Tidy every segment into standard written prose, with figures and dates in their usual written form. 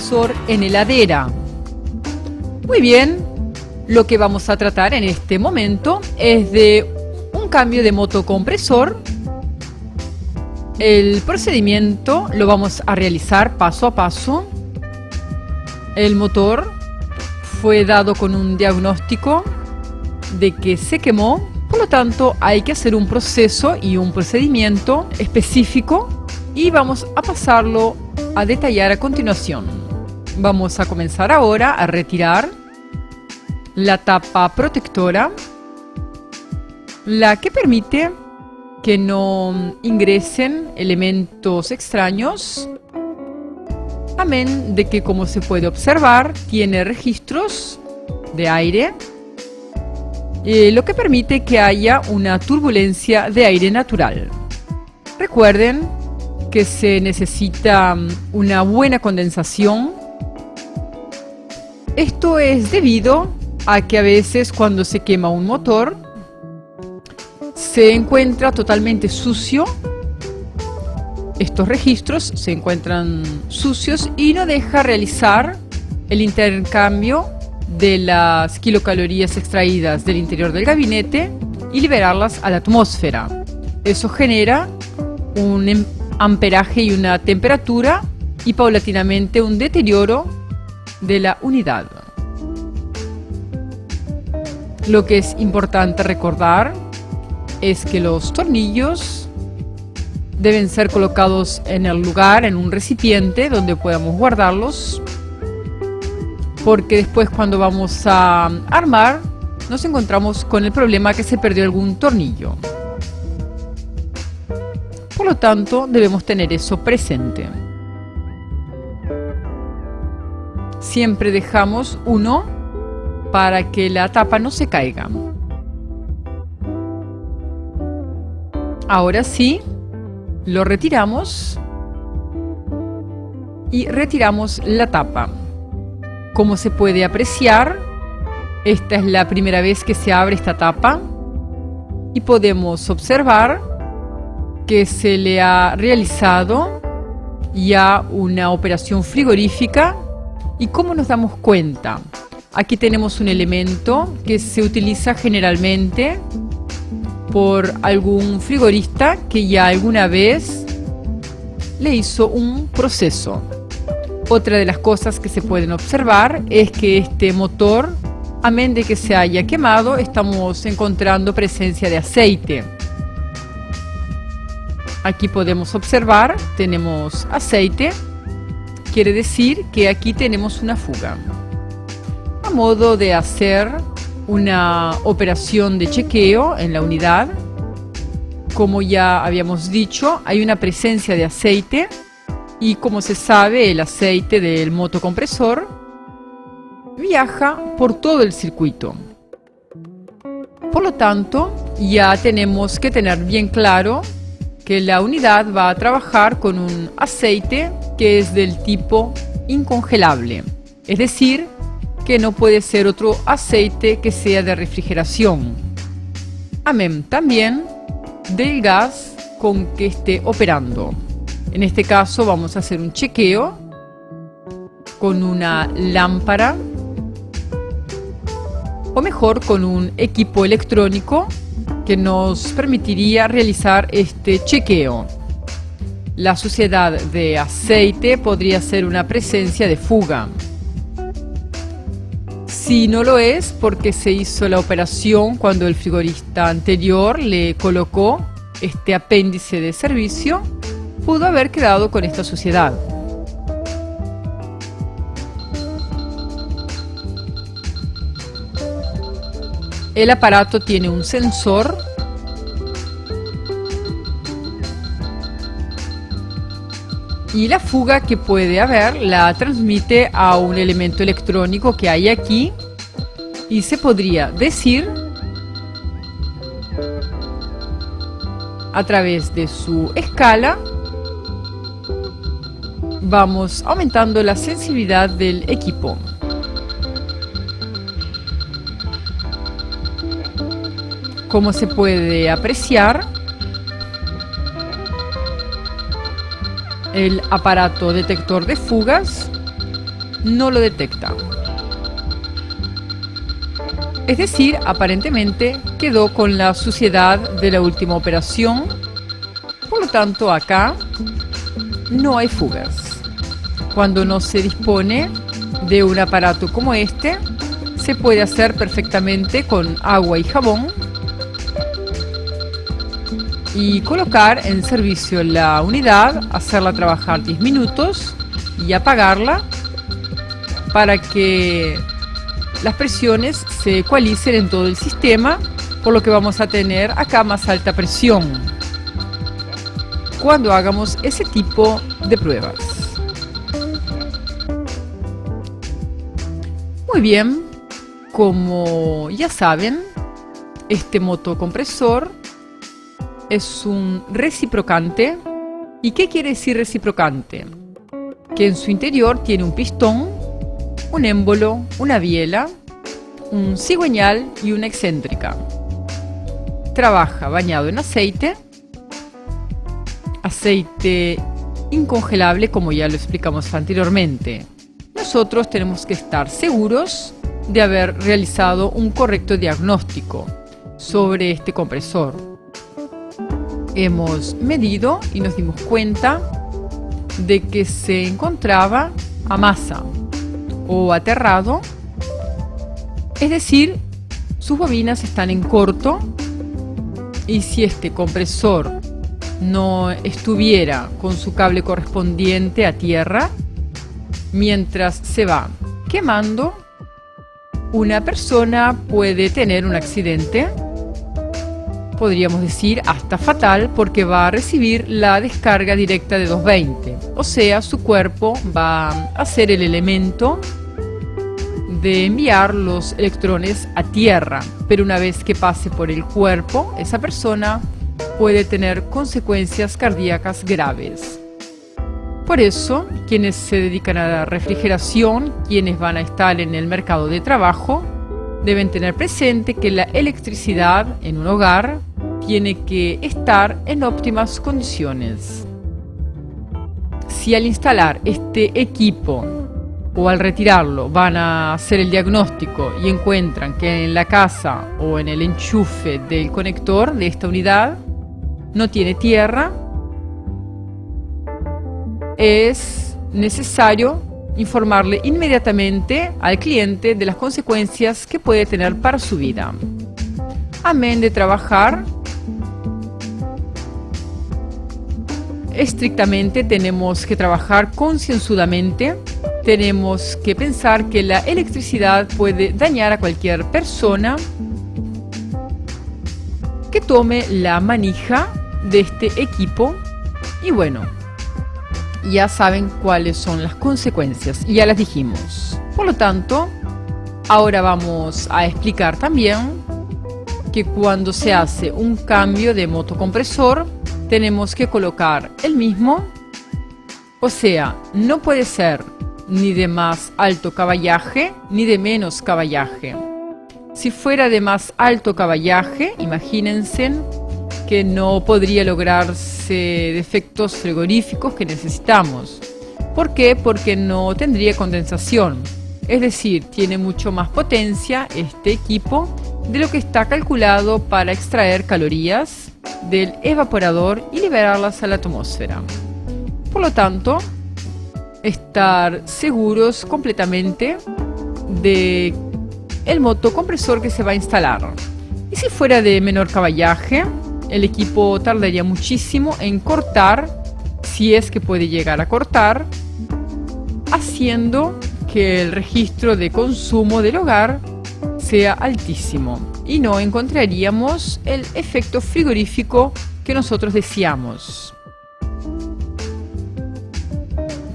compresor en heladera. Muy bien, lo que vamos a tratar en este momento es de un cambio de motocompresor. El procedimiento lo vamos a realizar paso a paso. El motor fue dado con un diagnóstico de que se quemó, por lo tanto hay que hacer un proceso y un procedimiento específico y vamos a pasarlo a detallar a continuación. Vamos a comenzar ahora a retirar la tapa protectora, la que permite que no ingresen elementos extraños, amén de que, como se puede observar, tiene registros de aire, lo que permite que haya una turbulencia de aire natural. Recuerden que se necesita una buena condensación. Esto es debido a que a veces cuando se quema un motor se encuentra totalmente sucio. Estos registros se encuentran sucios y no deja realizar el intercambio de las kilocalorías extraídas del interior del gabinete y liberarlas a la atmósfera. Eso genera un amperaje y una temperatura y paulatinamente un deterioro de la unidad. Lo que es importante recordar es que los tornillos deben ser colocados en el lugar, en un recipiente donde podamos guardarlos, porque después, cuando vamos a armar, nos encontramos con el problema que se perdió algún tornillo. Por lo tanto, debemos tener eso presente. Siempre dejamos uno para que la tapa no se caiga. Ahora sí, lo retiramos y retiramos la tapa. Como se puede apreciar, esta es la primera vez que se abre esta tapa y podemos observar que se le ha realizado ya una operación frigorífica. ¿Y cómo nos damos cuenta? Aquí tenemos un elemento que se utiliza generalmente por algún frigorista que ya alguna vez le hizo un proceso. Otra de las cosas que se pueden observar es que este motor, amén de que se haya quemado, estamos encontrando presencia de aceite. Aquí podemos observar, tenemos aceite, quiere decir que aquí tenemos una fuga. A modo de hacer una operación de chequeo en la unidad, como ya habíamos dicho, hay una presencia de aceite. Y como se sabe, el aceite del motocompresor viaja por todo el circuito. Por lo tanto, ya tenemos que tener bien claro que la unidad va a trabajar con un aceite que es del tipo incongelable. Es decir, que no puede ser otro aceite que sea de refrigeración. Amén también del gas con que esté operando. En este caso vamos a hacer un chequeo con una lámpara, o mejor con un equipo electrónico que nos permitiría realizar este chequeo. La suciedad de aceite podría ser una presencia de fuga. Si no lo es, porque se hizo la operación cuando el frigorista anterior le colocó este apéndice de servicio, pudo haber quedado con esta suciedad. El aparato tiene un sensor y la fuga que puede haber la transmite a un elemento electrónico que hay aquí, y se podría decir, a través de su escala, vamos aumentando la sensibilidad del equipo. Como se puede apreciar, el aparato detector de fugas no lo detecta. Es decir, aparentemente quedó con la suciedad de la última operación. Por lo tanto, acá no hay fugas. Cuando no se dispone de un aparato como este, se puede hacer perfectamente con agua y jabón y colocar en servicio la unidad, hacerla trabajar 10 minutos y apagarla para que las presiones se ecualicen en todo el sistema, por lo que vamos a tener acá más alta presión cuando hagamos ese tipo de pruebas. Muy bien, como ya saben, este motocompresor es un reciprocante. ¿Y qué quiere decir reciprocante? Que en su interior tiene un pistón, un émbolo, una biela, un cigüeñal y una excéntrica. Trabaja bañado en aceite incongelable, como ya lo explicamos anteriormente. Nosotros tenemos que estar seguros de haber realizado un correcto diagnóstico sobre este compresor. Hemos medido y nos dimos cuenta de que se encontraba a masa o aterrado, es decir, sus bobinas están en corto, y si este compresor no estuviera con su cable correspondiente a tierra, mientras se va quemando, una persona puede tener un accidente, podríamos decir hasta fatal, porque va a recibir la descarga directa de 220, o sea, su cuerpo va a ser el elemento de enviar los electrones a tierra, pero una vez que pase por el cuerpo, esa persona puede tener consecuencias cardíacas graves. Por eso, quienes se dedican a la refrigeración, quienes van a estar en el mercado de trabajo, deben tener presente que la electricidad en un hogar tiene que estar en óptimas condiciones. Si al instalar este equipo o al retirarlo van a hacer el diagnóstico y encuentran que en la casa o en el enchufe del conector de esta unidad no tiene tierra, es necesario informarle inmediatamente al cliente de las consecuencias que puede tener para su vida. Amén de trabajar estrictamente, tenemos que trabajar concienzudamente. Tenemos que pensar que la electricidad puede dañar a cualquier persona que tome la manija de este equipo. Y bueno, ya saben cuáles son las consecuencias, ya las dijimos. Por lo tanto, ahora vamos a explicar también que cuando se hace un cambio de motocompresor, tenemos que colocar el mismo, o sea, no puede ser ni de más alto caballaje ni de menos caballaje. Si fuera de más alto caballaje, imagínense que no podría lograrse efectos frigoríficos que necesitamos. ¿Por qué? Porque no tendría condensación. Es decir, tiene mucho más potencia este equipo de lo que está calculado para extraer calorías del evaporador y liberarlas a la atmósfera. Por lo tanto, estar seguros completamente de el motocompresor que se va a instalar. Y si fuera de menor caballaje, el equipo tardaría muchísimo en cortar, si es que puede llegar a cortar, haciendo que el registro de consumo del hogar sea altísimo y no encontraríamos el efecto frigorífico que nosotros deseamos.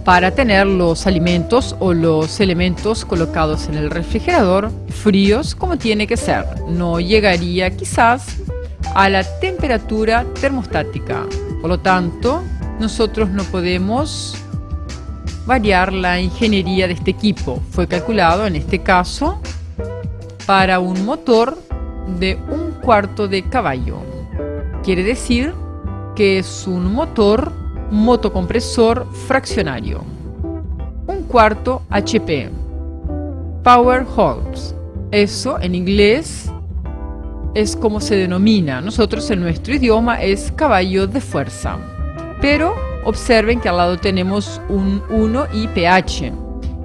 Para tener los alimentos o los elementos colocados en el refrigerador fríos como tiene que ser, no llegaría quizás a la temperatura termostática. Por lo tanto, nosotros no podemos variar la ingeniería de este equipo. Fue calculado en este caso para un motor de 1/4 de caballo. Quiere decir que es un motor motocompresor fraccionario. 1/4 HP. Power Horse. Eso en inglés es como se denomina. Nosotros en nuestro idioma es caballo de fuerza. Pero observen que al lado tenemos un 1 y PH.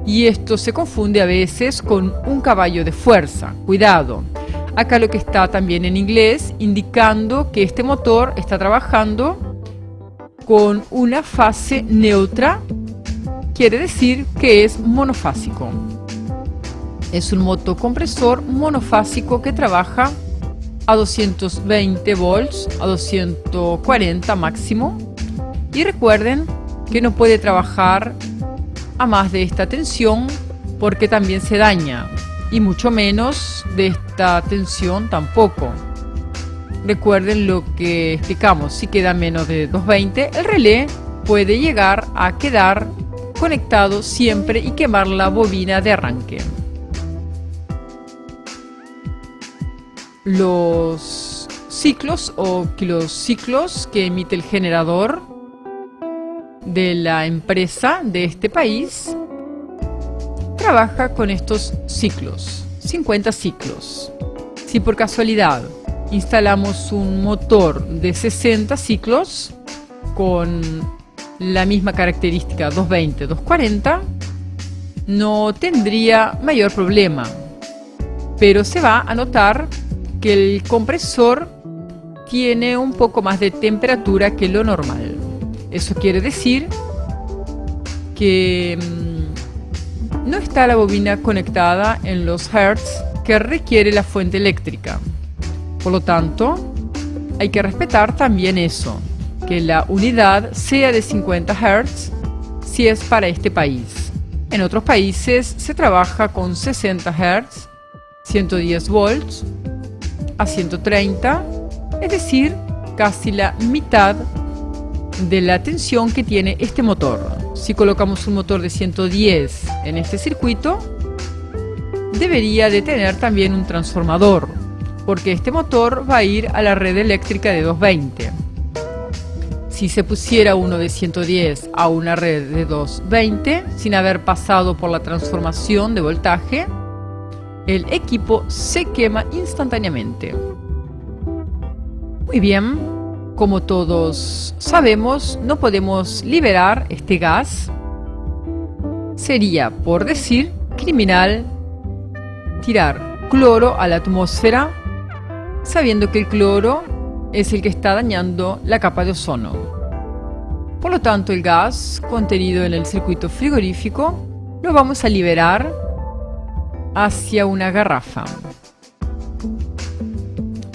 Y esto se confunde a veces con un caballo de fuerza. Cuidado. Acá lo que está también en inglés indicando que este motor está trabajando con una fase neutra. Quiere decir que es monofásico. Es un motocompresor monofásico que trabaja a 220 volts, a 240 máximo. Y recuerden que no puede trabajar a más de esta tensión porque también se daña. Y mucho menos de esta tensión tampoco. Recuerden lo que explicamos. Si queda menos de 220, el relé puede llegar a quedar conectado siempre y quemar la bobina de arranque. Los ciclos o kilociclos que emite el generador de la empresa de este país trabaja con estos ciclos, 50 ciclos. Si por casualidad instalamos un motor de 60 ciclos con la misma característica 220, 240, no tendría mayor problema, pero se va a notar que el compresor tiene un poco más de temperatura que lo normal. Eso quiere decir que no está la bobina conectada en los hertz que requiere la fuente eléctrica. Por lo tanto, hay que respetar también eso, que la unidad sea de 50 Hz si es para este país. En otros países se trabaja con 60 Hz, 110 volts a 130, es decir, casi la mitad de la tensión que tiene este motor. Si colocamos un motor de 110 en este circuito, debería de tener también un transformador, porque este motor va a ir a la red eléctrica de 220. Si se pusiera uno de 110 a una red de 220, sin haber pasado por la transformación de voltaje, el equipo se quema instantáneamente. Muy bien, como todos sabemos, no podemos liberar este gas. Sería, por decir, criminal tirar cloro a la atmósfera, sabiendo que el cloro es el que está dañando la capa de ozono. Por lo tanto, el gas contenido en el circuito frigorífico lo vamos a liberar hacia una garrafa,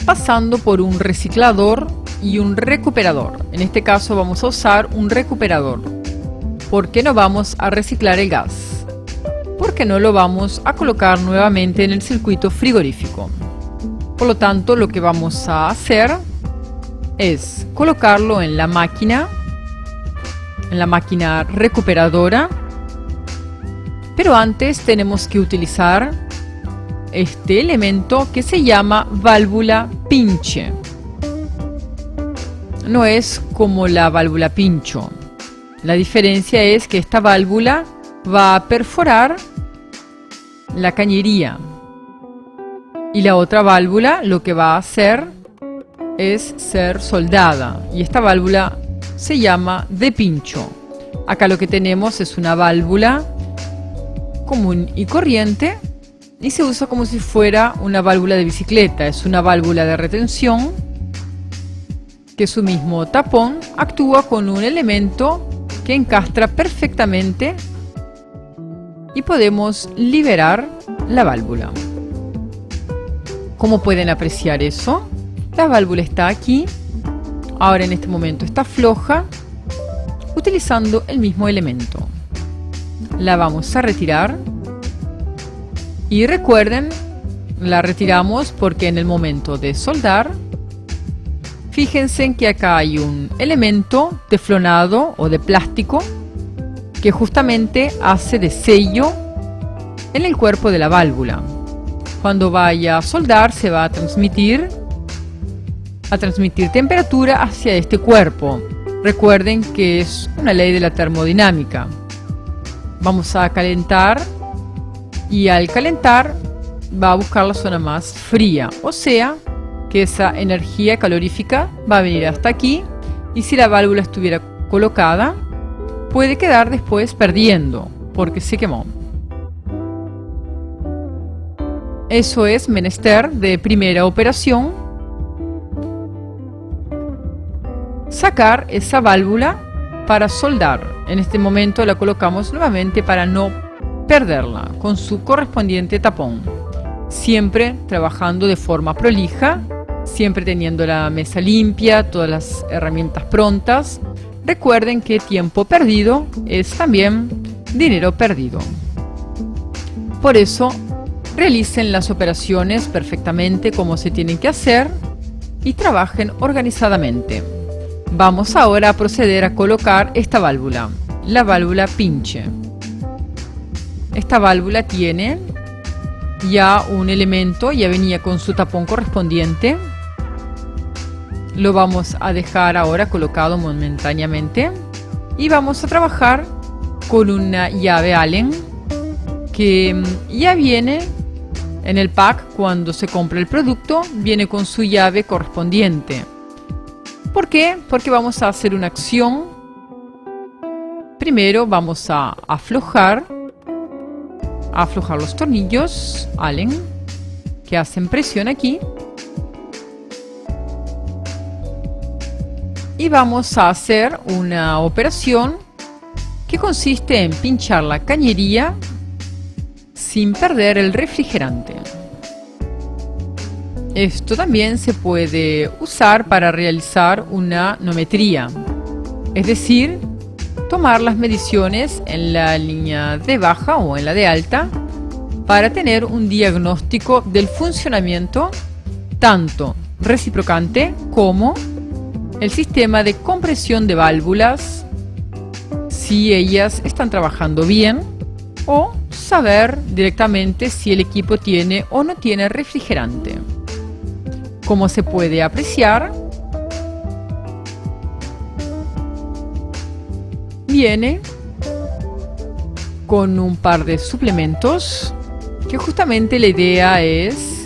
pasando por un reciclador y un recuperador. En este caso vamos a usar un recuperador. ¿Por qué no vamos a reciclar el gas? Porque no lo vamos a colocar nuevamente en el circuito frigorífico. Por lo tanto, lo que vamos a hacer es colocarlo en la máquina recuperadora. Pero antes tenemos que utilizar este elemento que se llama válvula pinche. No es como la válvula pincho. La diferencia es que esta válvula va a perforar la cañería. Y la otra válvula lo que va a hacer es ser soldada. Y esta válvula se llama de pincho. Acá lo que tenemos es una válvula común y corriente y se usa como si fuera una válvula de bicicleta. Es una válvula de retención que su mismo tapón actúa con un elemento que encastra perfectamente y podemos liberar la válvula. ¿Cómo pueden apreciar eso? La válvula está aquí, ahora en este momento está floja, utilizando el mismo elemento. La vamos a retirar y recuerden, la retiramos porque en el momento de soldar, fíjense en que acá hay un elemento teflonado o de plástico que justamente hace de sello en el cuerpo de la válvula. Cuando vaya a soldar se va a transmitir temperatura hacia este cuerpo. Recuerden que es una ley de la termodinámica. Vamos a calentar y al calentar va a buscar la zona más fría, o sea que esa energía calorífica va a venir hasta aquí, y si la válvula estuviera colocada puede quedar después perdiendo porque se quemó. Eso es menester de primera operación, sacar esa válvula para soldar. En este momento la colocamos nuevamente para no perderla con su correspondiente tapón, siempre trabajando de forma prolija, siempre teniendo la mesa limpia, todas las herramientas prontas. Recuerden que tiempo perdido es también dinero perdido. Por eso realicen las operaciones perfectamente como se tienen que hacer y trabajen organizadamente. Vamos ahora a proceder a colocar esta válvula, la válvula pinche. Esta válvula tiene ya un elemento, ya venía con su tapón correspondiente. Lo vamos a dejar ahora colocado momentáneamente y vamos a trabajar con una llave Allen que ya viene en el pack. Cuando se compra el producto viene con su llave correspondiente. ¿Por qué? Porque vamos a hacer una acción. Primero vamos a aflojar los tornillos Allen que hacen presión aquí, y vamos a hacer una operación que consiste en pinchar la cañería sin perder el refrigerante. Esto también se puede usar para realizar una nometría, es decir, tomar las mediciones en la línea de baja o en la de alta para tener un diagnóstico del funcionamiento tanto reciprocante como el sistema de compresión de válvulas, si ellas están trabajando bien, o saber directamente si el equipo tiene o no tiene refrigerante. Como se puede apreciar, viene con un par de suplementos que justamente la idea es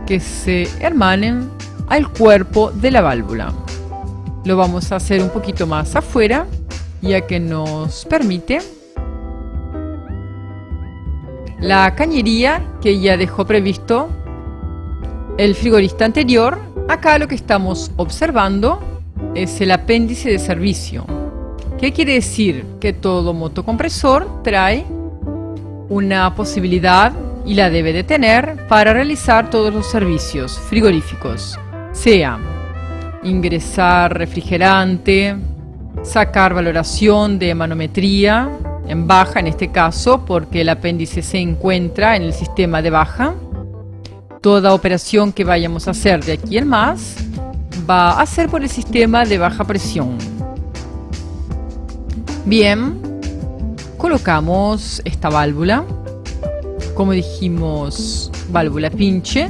que se hermanen al cuerpo de la válvula. Lo vamos a hacer un poquito más afuera, ya que nos permite la cañería que ya dejó previsto el frigorista anterior. Acá lo que estamos observando es el apéndice de servicio. ¿Qué quiere decir? Que todo motocompresor trae una posibilidad, y la debe de tener, para realizar todos los servicios frigoríficos, sea ingresar refrigerante, sacar valoración de manometría en baja, en este caso porque el apéndice se encuentra en el sistema de baja. Toda operación que vayamos a hacer de aquí en más va a ser por el sistema de baja presión. Bien, colocamos esta válvula, como dijimos, válvula pinche,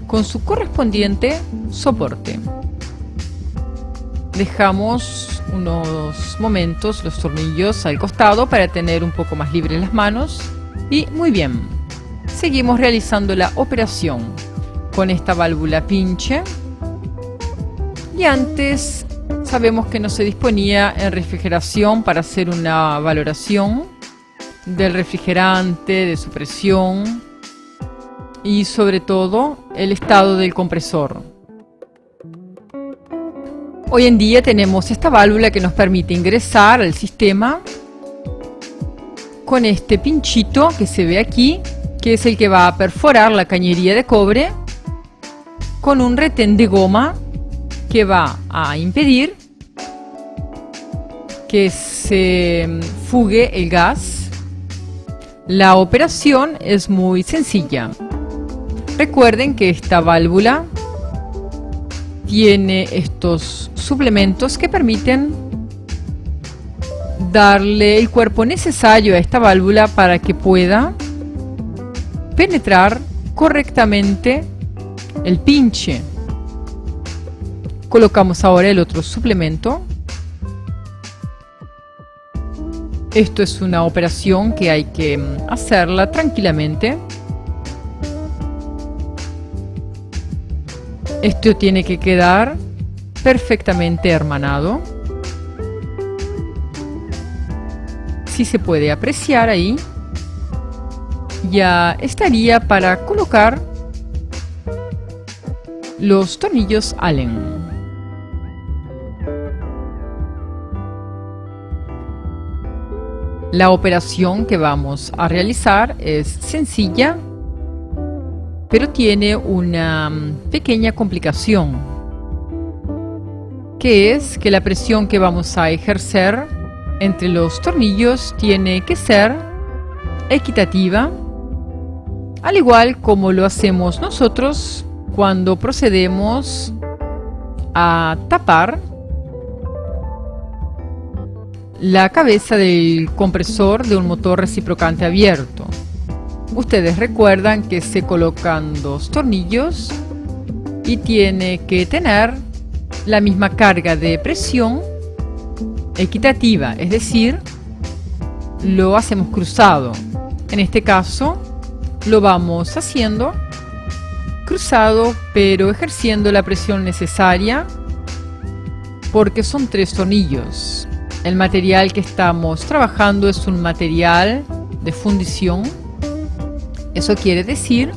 con su correspondiente soporte. Dejamos unos momentos los tornillos al costado para tener un poco más libres las manos, y muy bien, seguimos realizando la operación con esta válvula pinche. Y antes sabemos que no se disponía en refrigeración para hacer una valoración del refrigerante, de su presión y sobre todo el estado del compresor. Hoy en día tenemos esta válvula que nos permite ingresar al sistema con este pinchito que se ve aquí, que es el que va a perforar la cañería de cobre, con un retén de goma que va a impedir que se fugue el gas. La operación es muy sencilla. Recuerden que esta válvula tiene estos suplementos que permiten darle el cuerpo necesario a esta válvula para que pueda penetrar correctamente el pinche. Colocamos ahora el otro suplemento Esto es una operación que hay que hacerla tranquilamente. Esto tiene que quedar perfectamente hermanado. Si se puede apreciar ahí, ya estaría para colocar los tornillos Allen. La operación que vamos a realizar es sencilla, pero tiene una pequeña complicación, que es que la presión que vamos a ejercer entre los tornillos tiene que ser equitativa, al igual como lo hacemos nosotros cuando procedemos a tapar la cabeza del compresor de un motor reciprocante abierto. Ustedes recuerdan que se colocan dos tornillos y tiene que tener la misma carga de presión equitativa, es decir, lo hacemos cruzado. En este caso lo vamos haciendo cruzado, pero ejerciendo la presión necesaria porque son 3 tornillos. El material que estamos trabajando es un material de fundición. Eso quiere decir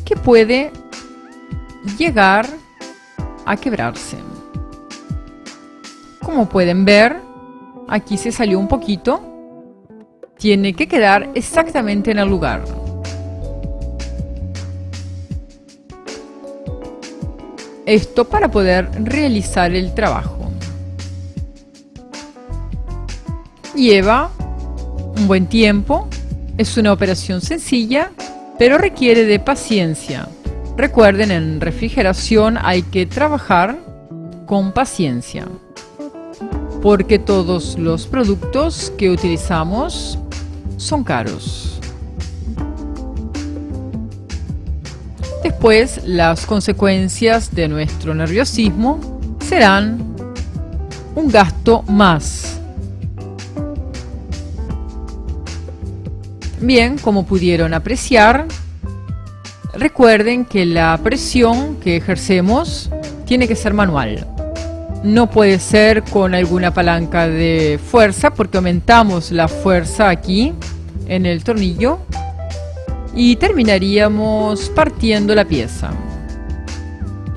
que puede llegar a quebrarse. Como pueden ver, aquí se salió un poquito. Tiene que quedar exactamente en el lugar. Esto para poder realizar el trabajo. Lleva un buen tiempo, es una operación sencilla, pero requiere de paciencia. Recuerden, en refrigeración hay que trabajar con paciencia, porque todos los productos que utilizamos son caros. Después, las consecuencias de nuestro nerviosismo serán un gasto más. Bien, como pudieron apreciar, recuerden que la presión que ejercemos tiene que ser manual. No puede ser con alguna palanca de fuerza, porque aumentamos la fuerza aquí en el tornillo y terminaríamos partiendo la pieza.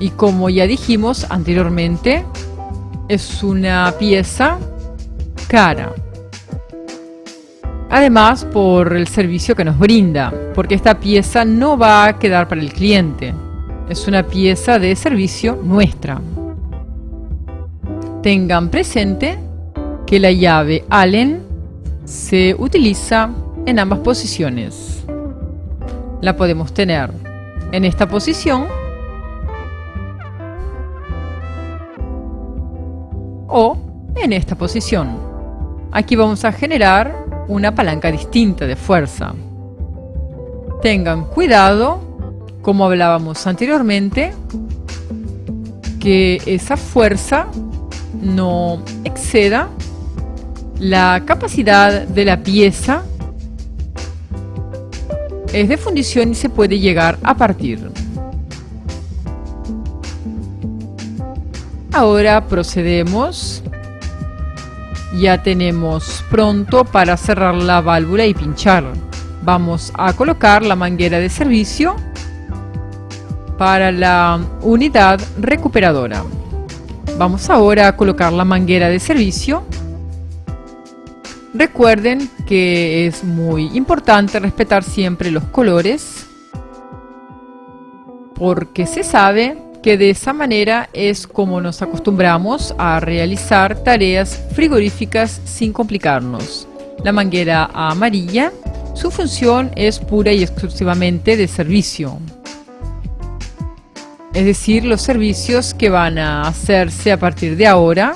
Y como ya dijimos anteriormente, es una pieza cara. Además, por el servicio que nos brinda, porque esta pieza no va a quedar para el cliente. Es una pieza de servicio nuestra. Tengan presente que la llave Allen se utiliza en ambas posiciones. La podemos tener en esta posición o en esta posición. Aquí vamos a generar una palanca distinta de fuerza. Tengan cuidado, como hablábamos anteriormente, que esa fuerza no exceda la capacidad de la pieza. Es de fundición y se puede llegar a partir. Ahora procedemos. Ya tenemos pronto para cerrar la válvula y pinchar. Vamos a colocar la manguera de servicio para la unidad recuperadora. Vamos ahora a colocar la manguera de servicio. Recuerden que es muy importante respetar siempre los colores, porque se sabe que de esa manera es como nos acostumbramos a realizar tareas frigoríficas sin complicarnos. La manguera amarilla, su función es pura y exclusivamente de servicio. Es decir, los servicios que van a hacerse a partir de ahora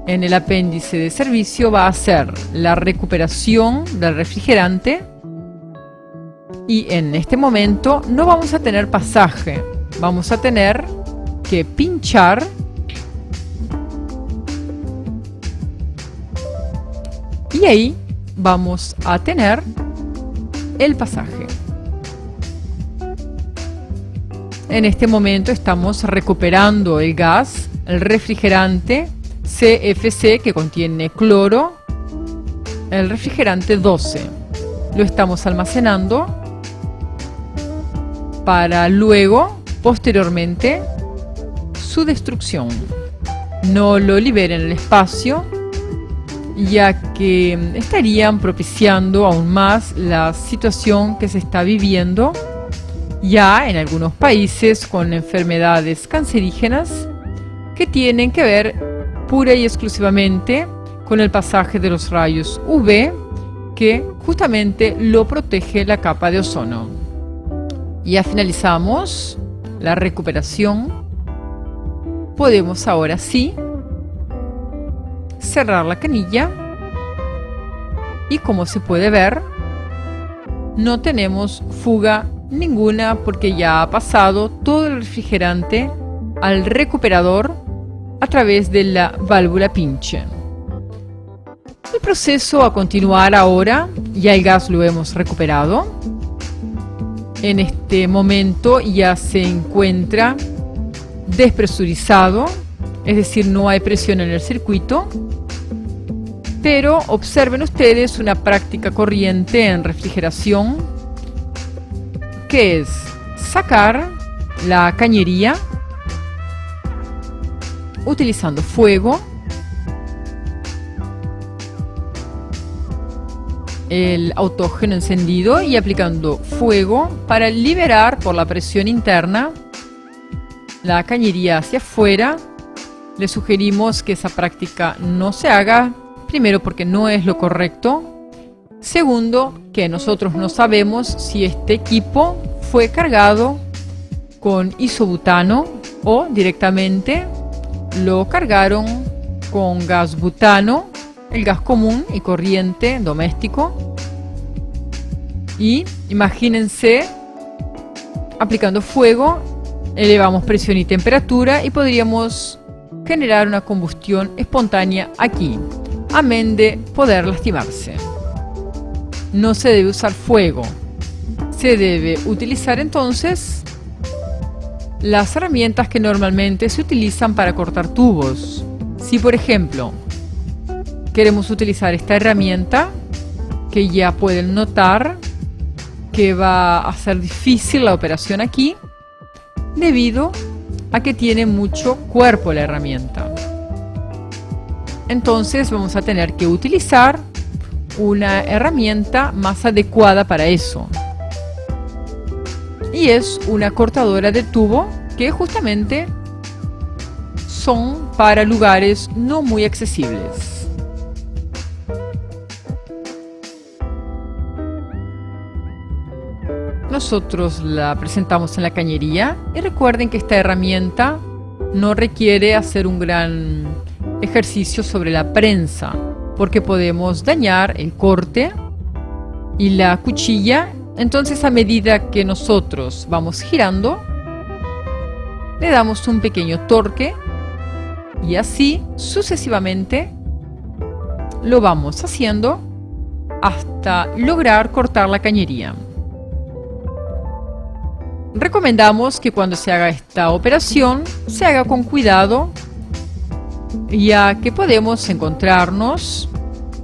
en el apéndice de servicio va a ser la recuperación del refrigerante, y en este momento no vamos a tener pasaje. Vamos a tener que pinchar Y ahí vamos a tener el pasaje. En este momento estamos recuperando el gas, el refrigerante CFC que contiene cloro, el refrigerante 12. Lo estamos almacenando para luego, posteriormente, su destrucción. No lo liberen en el espacio, ya que estarían propiciando aún más la situación que se está viviendo ya en algunos países con enfermedades cancerígenas que tienen que ver pura y exclusivamente con el pasaje de los rayos UV, que justamente lo protege la capa de ozono. Ya finalizamos la recuperación. Podemos ahora sí cerrar la canilla y, como se puede ver, no tenemos fuga ninguna porque ya ha pasado todo el refrigerante al recuperador a través de la válvula pinche. El proceso a continuar ahora, ya el gas lo hemos recuperado. En este momento ya se encuentra despresurizado, es decir, no hay presión en el circuito. Pero observen ustedes una práctica corriente en refrigeración, que es sacar la cañería utilizando fuego, el autógeno encendido y aplicando fuego para liberar por la presión interna la cañería hacia afuera. Les sugerimos que esa práctica no se haga, primero porque no es lo correcto, segundo que nosotros no sabemos si este equipo fue cargado con isobutano o directamente lo cargaron con gas butano, el gas común y corriente doméstico. Y imagínense, aplicando fuego, elevamos presión y temperatura y podríamos generar una combustión espontánea aquí, amén de poder lastimarse. No se debe usar fuego, se debe utilizar entonces las herramientas que normalmente se utilizan para cortar tubos. Si por ejemplo queremos utilizar esta herramienta, que ya pueden notar que va a ser difícil la operación aquí, debido a que tiene mucho cuerpo la herramienta. Entonces vamos a tener que utilizar una herramienta más adecuada para eso. Y es una cortadora de tubo que justamente son para lugares no muy accesibles. Nosotros la presentamos en la cañería y recuerden que esta herramienta no requiere hacer un gran ejercicio sobre la prensa, porque podemos dañar el corte y la cuchilla. Entonces, a medida que nosotros vamos girando, le damos un pequeño torque y así sucesivamente lo vamos haciendo hasta lograr cortar la cañería. Recomendamos que cuando se haga esta operación se haga con cuidado, ya que podemos encontrarnos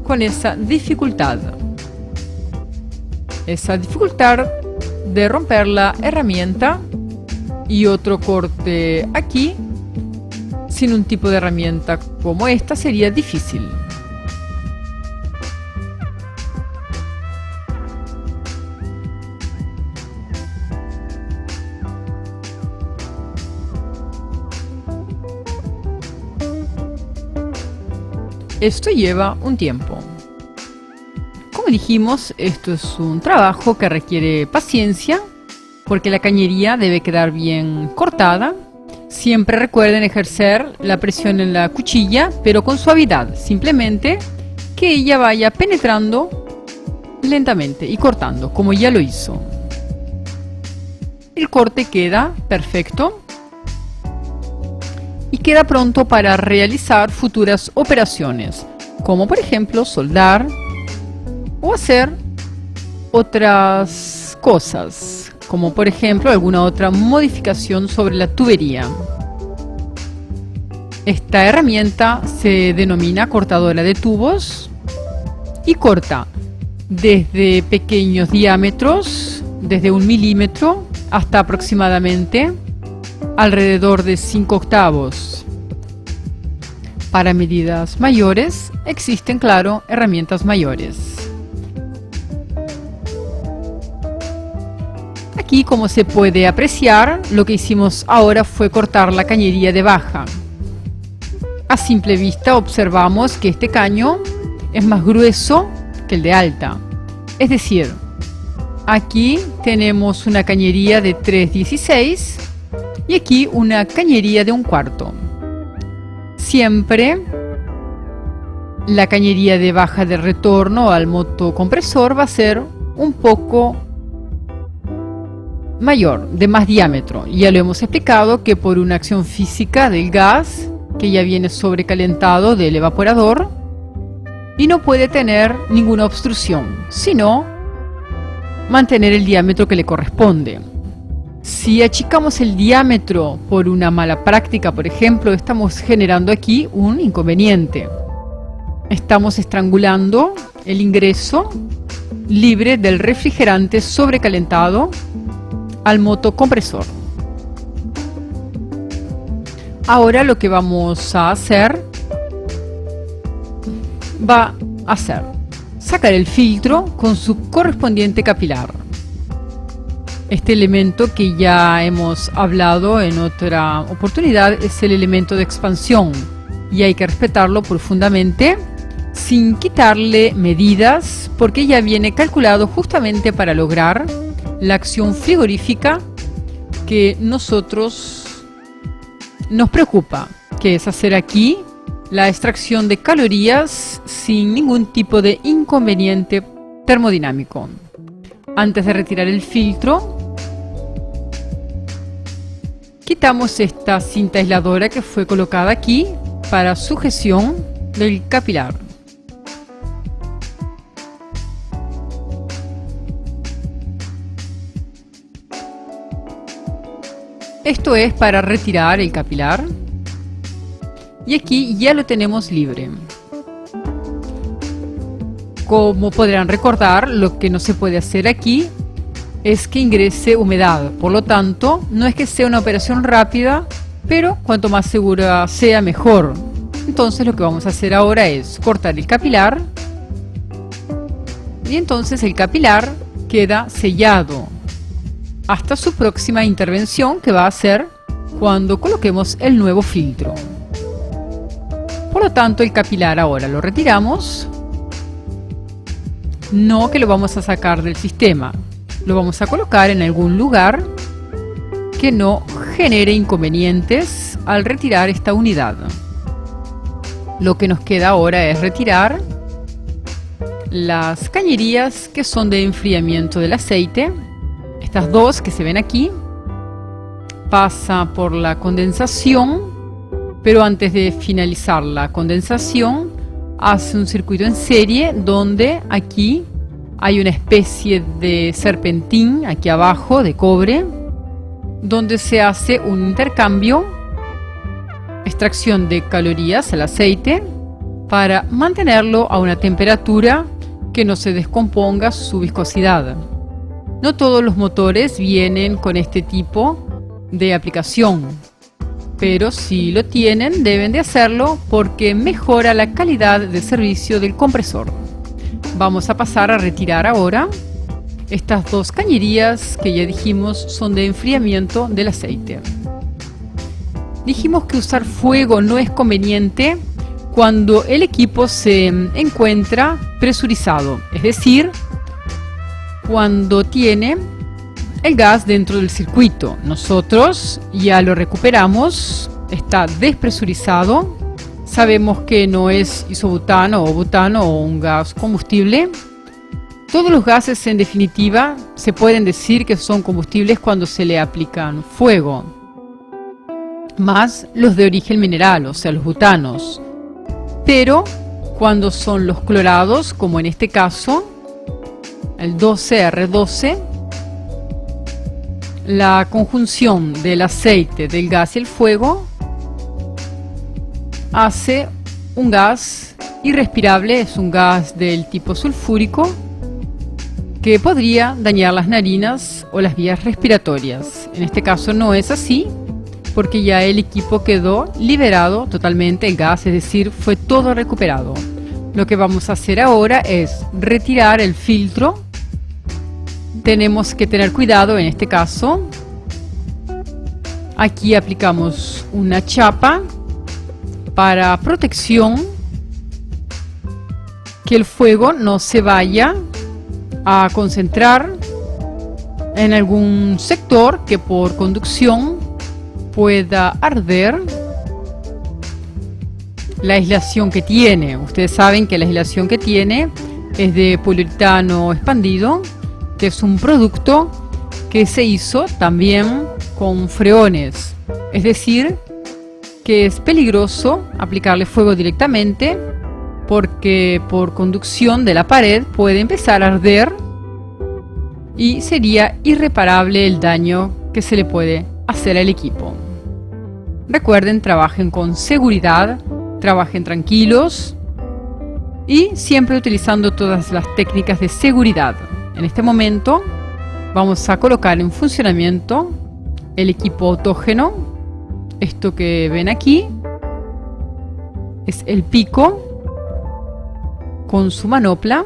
con esa dificultad de romper la herramienta, y otro corte aquí sin un tipo de herramienta como esta sería difícil. Esto lleva un tiempo. Como dijimos, esto es un trabajo que requiere paciencia, porque la cañería debe quedar bien cortada. Siempre recuerden ejercer la presión en la cuchilla, pero con suavidad, simplemente que ella vaya penetrando lentamente y cortando, como ya lo hizo. El corte queda perfecto y queda pronto para realizar futuras operaciones, como por ejemplo soldar o hacer otras cosas, como por ejemplo alguna otra modificación sobre la tubería. Esta herramienta se denomina cortadora de tubos y corta desde pequeños diámetros, desde 1 milímetro hasta aproximadamente alrededor de 5/8. Para medidas mayores existen, claro, herramientas mayores. Aquí, como se puede apreciar, lo que hicimos ahora fue cortar la cañería de baja. A simple vista observamos que este caño es más grueso que el de alta. Es decir, aquí tenemos una cañería de 3/16 y aquí una cañería de 1/4. Siempre la cañería de baja de retorno al motocompresor va a ser un poco mayor, de más diámetro. Ya lo hemos explicado que por una acción física del gas que ya viene sobrecalentado del evaporador y no puede tener ninguna obstrucción, sino mantener el diámetro que le corresponde. Si achicamos el diámetro por una mala práctica, por ejemplo, estamos generando aquí un inconveniente. Estamos estrangulando el ingreso libre del refrigerante sobrecalentado al motocompresor. Ahora lo que vamos a hacer va a ser sacar el filtro con su correspondiente capilar. Este elemento que ya hemos hablado en otra oportunidad es el elemento de expansión y hay que respetarlo profundamente sin quitarle medidas, porque ya viene calculado justamente para lograr la acción frigorífica que nosotros nos preocupa, que es hacer aquí la extracción de calorías sin ningún tipo de inconveniente termodinámico. Antes de retirar el filtro, quitamos esta cinta aisladora que fue colocada aquí para sujeción del capilar. Esto es para retirar el capilar y aquí ya lo tenemos libre. Como podrán recordar, lo que no se puede hacer aquí es que ingrese humedad, por lo tanto no es que sea una operación rápida, pero cuanto más segura sea mejor. Entonces lo que vamos a hacer ahora es cortar el capilar y entonces el capilar queda sellado hasta su próxima intervención, que va a ser cuando coloquemos el nuevo filtro. Por lo tanto, el capilar ahora lo retiramos, no que lo vamos a sacar del sistema, lo vamos a colocar en algún lugar que no genere inconvenientes al retirar esta unidad. Lo que nos queda ahora es retirar las cañerías que son de enfriamiento del aceite. Estas dos que se ven aquí pasa por la condensación, pero antes de finalizar la condensación hace un circuito en serie donde aquí hay una especie de serpentín aquí abajo de cobre, donde se hace un intercambio, extracción de calorías al aceite para mantenerlo a una temperatura que no se descomponga su viscosidad. No todos los motores vienen con este tipo de aplicación, pero si lo tienen deben de hacerlo porque mejora la calidad de servicio del compresor. Vamos a pasar a retirar ahora estas dos cañerías que ya dijimos son de enfriamiento del aceite. Dijimos que usar fuego no es conveniente cuando el equipo se encuentra presurizado, es decir, cuando tiene el gas dentro del circuito. Nosotros ya lo recuperamos, está despresurizado, sabemos que no es isobutano o butano o un gas combustible. Todos los gases en definitiva se pueden decir que son combustibles cuando se le aplican fuego, más los de origen mineral, o sea los butanos. Pero cuando son los clorados, como en este caso, el 12R12, la conjunción del aceite, del gas y el fuego hace un gas irrespirable. Es un gas del tipo sulfúrico que podría dañar las narinas o las vías respiratorias. En este caso no es así, porque ya el equipo quedó liberado totalmente el gas, es decir, fue todo recuperado. Lo que vamos a hacer ahora es retirar el filtro. Tenemos que tener cuidado en este caso. Aquí aplicamos una chapa para protección, que el fuego no se vaya a concentrar en algún sector que por conducción pueda arder. La aislación que tiene, ustedes saben que la aislación que tiene es de poliuretano expandido, que es un producto que se hizo también con freones, es decir, que es peligroso aplicarle fuego directamente, porque por conducción de la pared puede empezar a arder y sería irreparable el daño que se le puede hacer al equipo. Recuerden, trabajen con seguridad, trabajen tranquilos y siempre utilizando todas las técnicas de seguridad. En este momento vamos a colocar en funcionamiento el equipo autógeno. Esto que ven aquí es el pico con su manopla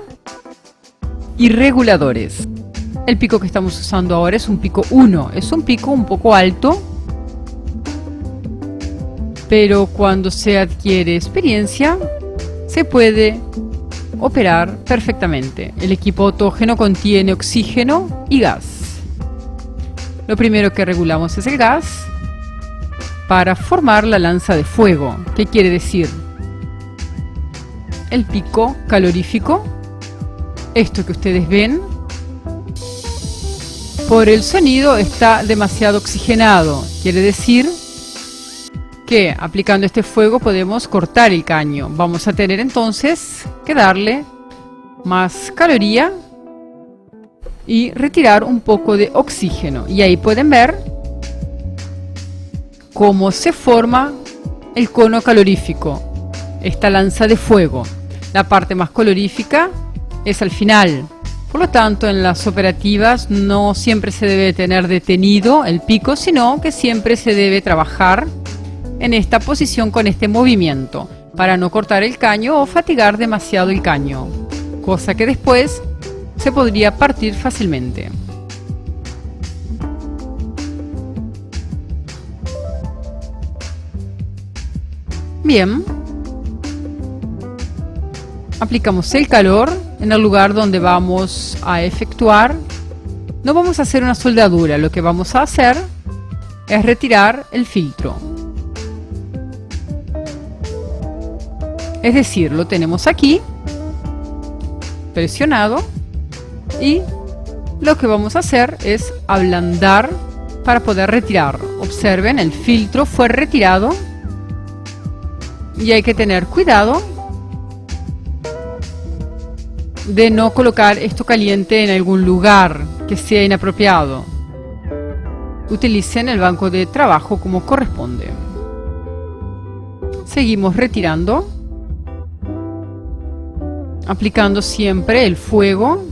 y reguladores. El pico que estamos usando ahora es un pico 1, es un pico un poco alto, pero cuando se adquiere experiencia se puede operar perfectamente. El equipo autógeno contiene oxígeno y gas. Lo primero que regulamos es el gas para formar la lanza de fuego. ¿Qué quiere decir? El pico calorífico, esto que ustedes ven, por el sonido está demasiado oxigenado. Quiere decir que aplicando este fuego podemos cortar el caño. Vamos a tener entonces que darle más caloría y retirar un poco de oxígeno. Y ahí pueden ver cómo se forma el cono calorífico, esta lanza de fuego. La parte más calorífica es al final. Por lo tanto, en las operativas no siempre se debe tener detenido el pico, sino que siempre se debe trabajar en esta posición con este movimiento para no cortar el caño o fatigar demasiado el caño, cosa que después se podría partir fácilmente. Bien, aplicamos el calor en el lugar donde vamos a efectuar. No vamos a hacer una soldadura, lo que vamos a hacer es retirar el filtro. Es decir, lo tenemos aquí presionado y lo que vamos a hacer es ablandar para poder retirar. Observen, el filtro fue retirado y hay que tener cuidado de no colocar esto caliente en algún lugar que sea inapropiado. Utilicen el banco de trabajo como corresponde. Seguimos retirando, aplicando siempre el fuego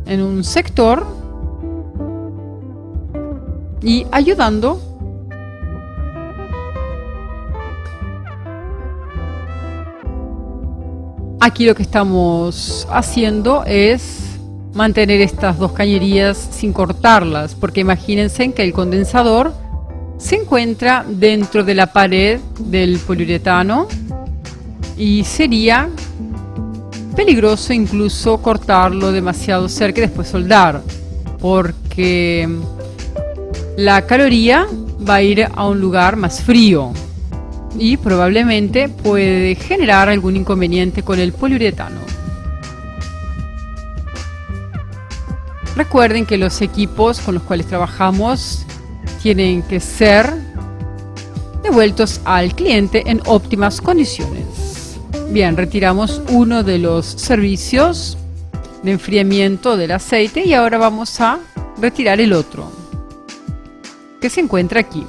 en un sector y ayudando aquí. Lo que estamos haciendo es mantener estas dos cañerías sin cortarlas, porque imagínense que el condensador se encuentra dentro de la pared del poliuretano y sería peligroso incluso cortarlo demasiado cerca y después soldar, porque la caloría va a ir a un lugar más frío y probablemente puede generar algún inconveniente con el poliuretano. Recuerden que los equipos con los cuales trabajamos tienen que ser devueltos al cliente en óptimas condiciones. Bien, retiramos uno de los servicios de enfriamiento del aceite y ahora vamos a retirar el otro que se encuentra aquí.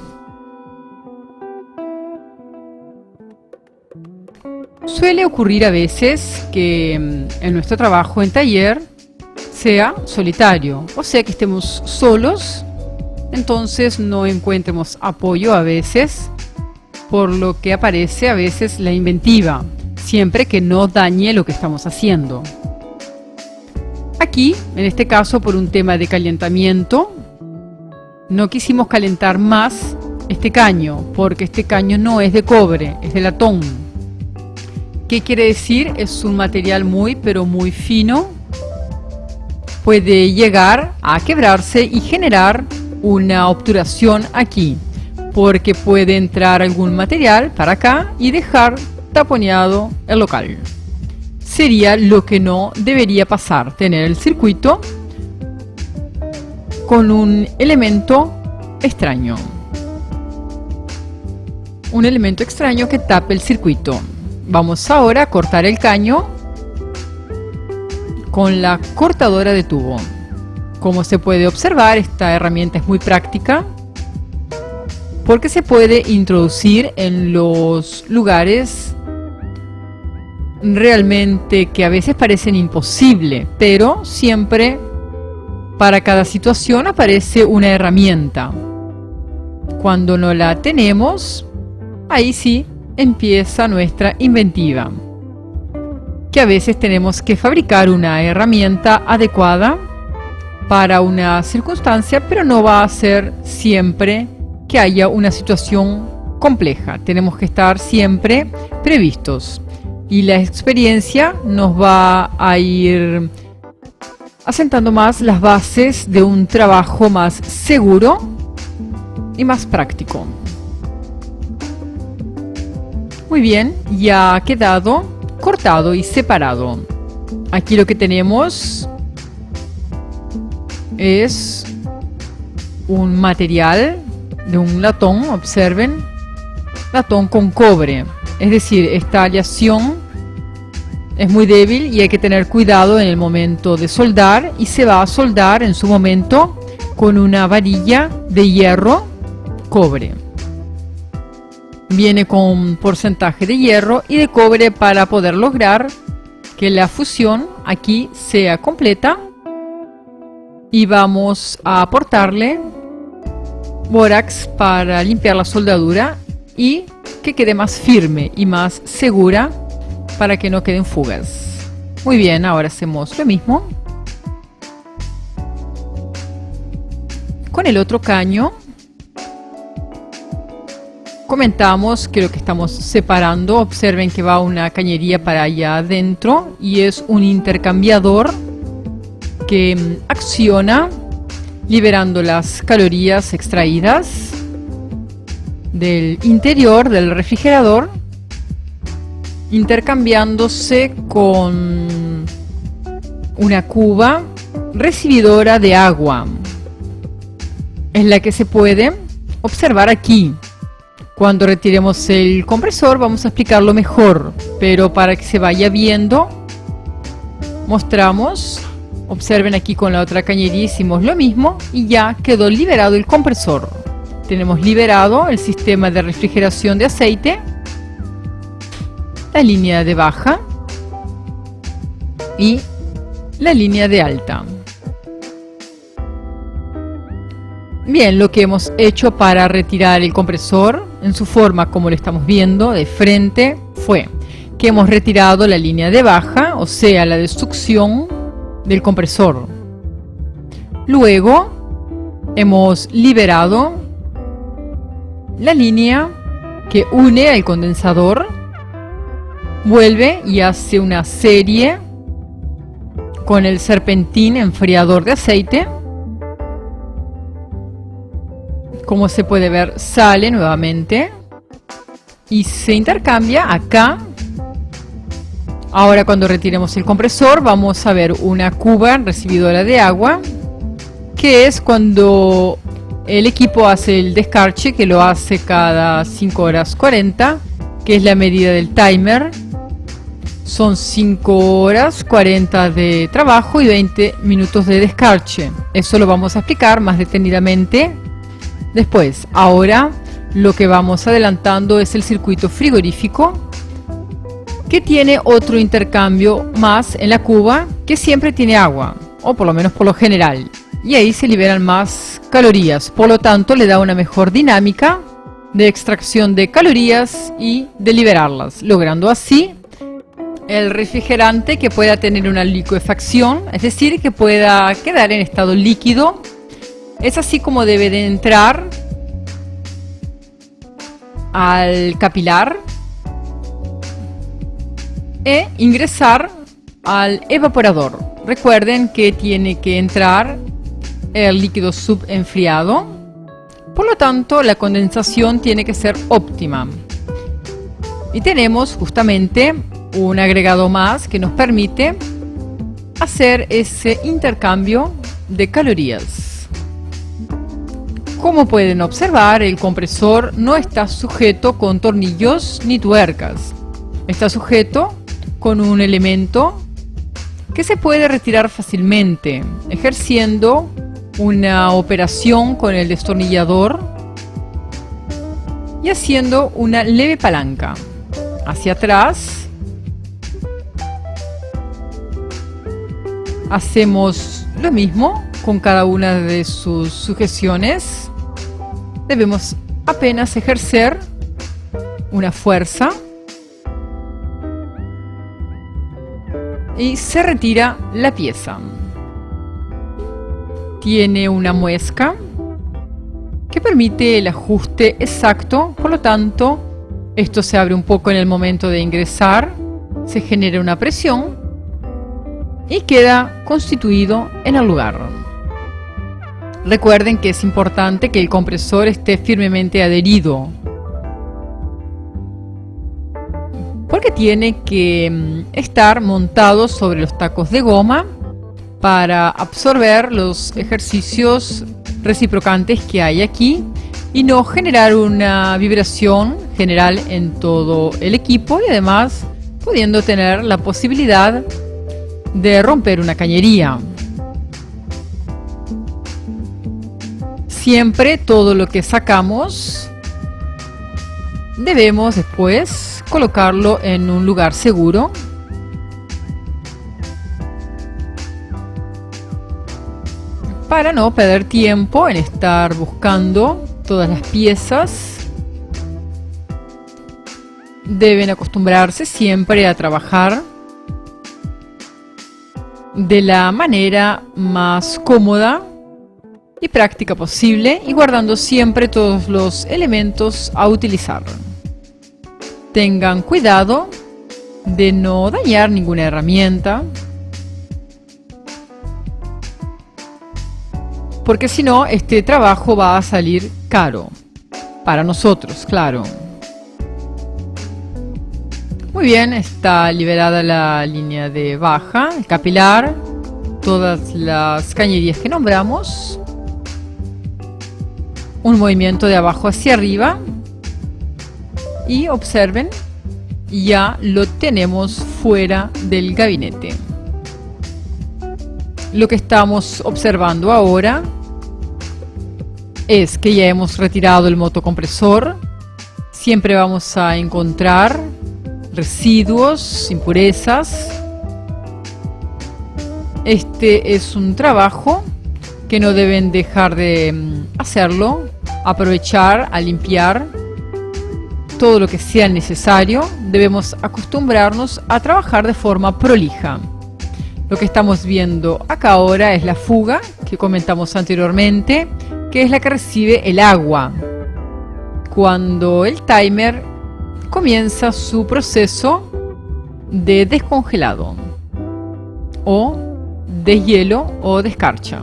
Suele ocurrir a veces que en nuestro trabajo en taller sea solitario, o sea que estemos solos, entonces no encontremos apoyo a veces, por lo que aparece a veces la inventiva, siempre que no dañe lo que estamos haciendo. Aquí, en este caso, por un tema de calentamiento, no quisimos calentar más este caño, porque este caño no es de cobre, es de latón. ¿Qué quiere decir? Es un material muy, pero muy fino. Puede llegar a quebrarse y generar una obturación aquí, porque puede entrar algún material para acá y dejar taponeado el local. Sería lo que no debería pasar, tener el circuito con un elemento extraño. Un elemento extraño que tape el circuito. Vamos ahora a cortar el caño con la cortadora de tubo. Como se puede observar, esta herramienta es muy práctica porque se puede introducir en los lugares realmente que a veces parecen imposibles, pero siempre para cada situación aparece una herramienta. Cuando no la tenemos, ahí sí empieza nuestra inventiva, que a veces tenemos que fabricar una herramienta adecuada para una circunstancia, pero no va a ser siempre que haya una situación compleja. Tenemos que estar siempre previstos y la experiencia nos va a ir asentando más las bases de un trabajo más seguro y más práctico. Muy bien, ya ha quedado cortado y separado. Aquí lo que tenemos es un material de un latón, observen, latón con cobre, es decir, esta aleación es muy débil y hay que tener cuidado en el momento de soldar, y se va a soldar en su momento con una varilla de hierro cobre. Viene con porcentaje de hierro y de cobre para poder lograr que la fusión aquí sea completa, y vamos a aportarle bórax para limpiar la soldadura y que quede más firme y más segura para que no queden fugas. Muy bien, ahora hacemos lo mismo con el otro caño. Comentamos que lo que estamos separando, observen que va una cañería para allá adentro y es un intercambiador que acciona liberando las calorías extraídas del interior del refrigerador, intercambiándose con una cuba recibidora de agua. Es la que se puede observar aquí. Cuando retiremos el compresor vamos a explicarlo mejor, pero para que se vaya viendo, mostramos, observen aquí con la otra cañería hicimos lo mismo y ya quedó liberado el compresor. Tenemos liberado el sistema de refrigeración de aceite, la línea de baja y la línea de alta. Bien, lo que hemos hecho para retirar el compresor en su forma como lo estamos viendo de frente fue que hemos retirado la línea de baja, o sea, la de succión del compresor. Luego hemos liberado la línea que une al condensador, vuelve y hace una serie con el serpentín enfriador de aceite. Como se puede ver, sale nuevamente y se intercambia acá. Ahora, cuando retiremos el compresor, vamos a ver una cuba recibidora de agua, que es cuando el equipo hace el descarche, que lo hace cada 5 horas 40, que es la medida del timer. Son 5 horas 40 de trabajo y 20 minutos de descarche. Eso lo vamos a explicar más detenidamente después. Ahora lo que vamos adelantando es el circuito frigorífico, que tiene otro intercambio más en la cuba, que siempre tiene agua, o por lo menos por lo general, y ahí se liberan más calorías, por lo tanto le da una mejor dinámica de extracción de calorías y de liberarlas, logrando así el refrigerante que pueda tener una liquefacción, es decir, que pueda quedar en estado líquido. Es así como debe de entrar al capilar e ingresar al evaporador. Recuerden que tiene que entrar el líquido subenfriado, por lo tanto la condensación tiene que ser óptima. Y tenemos justamente un agregado más que nos permite hacer ese intercambio de calorías. Como pueden observar, el compresor no está sujeto con tornillos ni tuercas. Está sujeto con un elemento que se puede retirar fácilmente, ejerciendo una operación con el destornillador y haciendo una leve palanca hacia atrás. Hacemos lo mismo con cada una de sus sujeciones. Debemos apenas ejercer una fuerza y se retira la pieza. Tiene una muesca que permite el ajuste exacto, por lo tanto, esto se abre un poco en el momento de ingresar, se genera una presión y queda constituido en el lugar. Recuerden que es importante que el compresor esté firmemente adherido, porque tiene que estar montado sobre los tacos de goma para absorber los ejercicios reciprocantes que hay aquí y no generar una vibración general en todo el equipo, y además pudiendo tener la posibilidad de romper una cañería. Siempre todo lo que sacamos debemos después colocarlo en un lugar seguro. Para no perder tiempo en estar buscando todas las piezas. Deben acostumbrarse siempre a trabajar de la manera más cómoda y práctica posible, y guardando siempre todos los elementos a utilizar. Tengan cuidado de no dañar ninguna herramienta, porque si no, este trabajo va a salir caro para nosotros, claro. Muy bien, está liberada la línea de baja, el capilar, todas las cañerías que nombramos. Un movimiento de abajo hacia arriba y observen, ya lo tenemos fuera del gabinete. Lo que estamos observando ahora es que ya hemos retirado el motocompresor. Siempre vamos a encontrar residuos, impurezas. Este es un trabajo que no deben dejar de hacerlo, aprovechar a limpiar todo lo que sea necesario. Debemos acostumbrarnos a trabajar de forma prolija. Lo que estamos viendo acá ahora es la fuga que comentamos anteriormente, que es la que recibe el agua cuando el timer comienza su proceso de descongelado o deshielo o descarcha.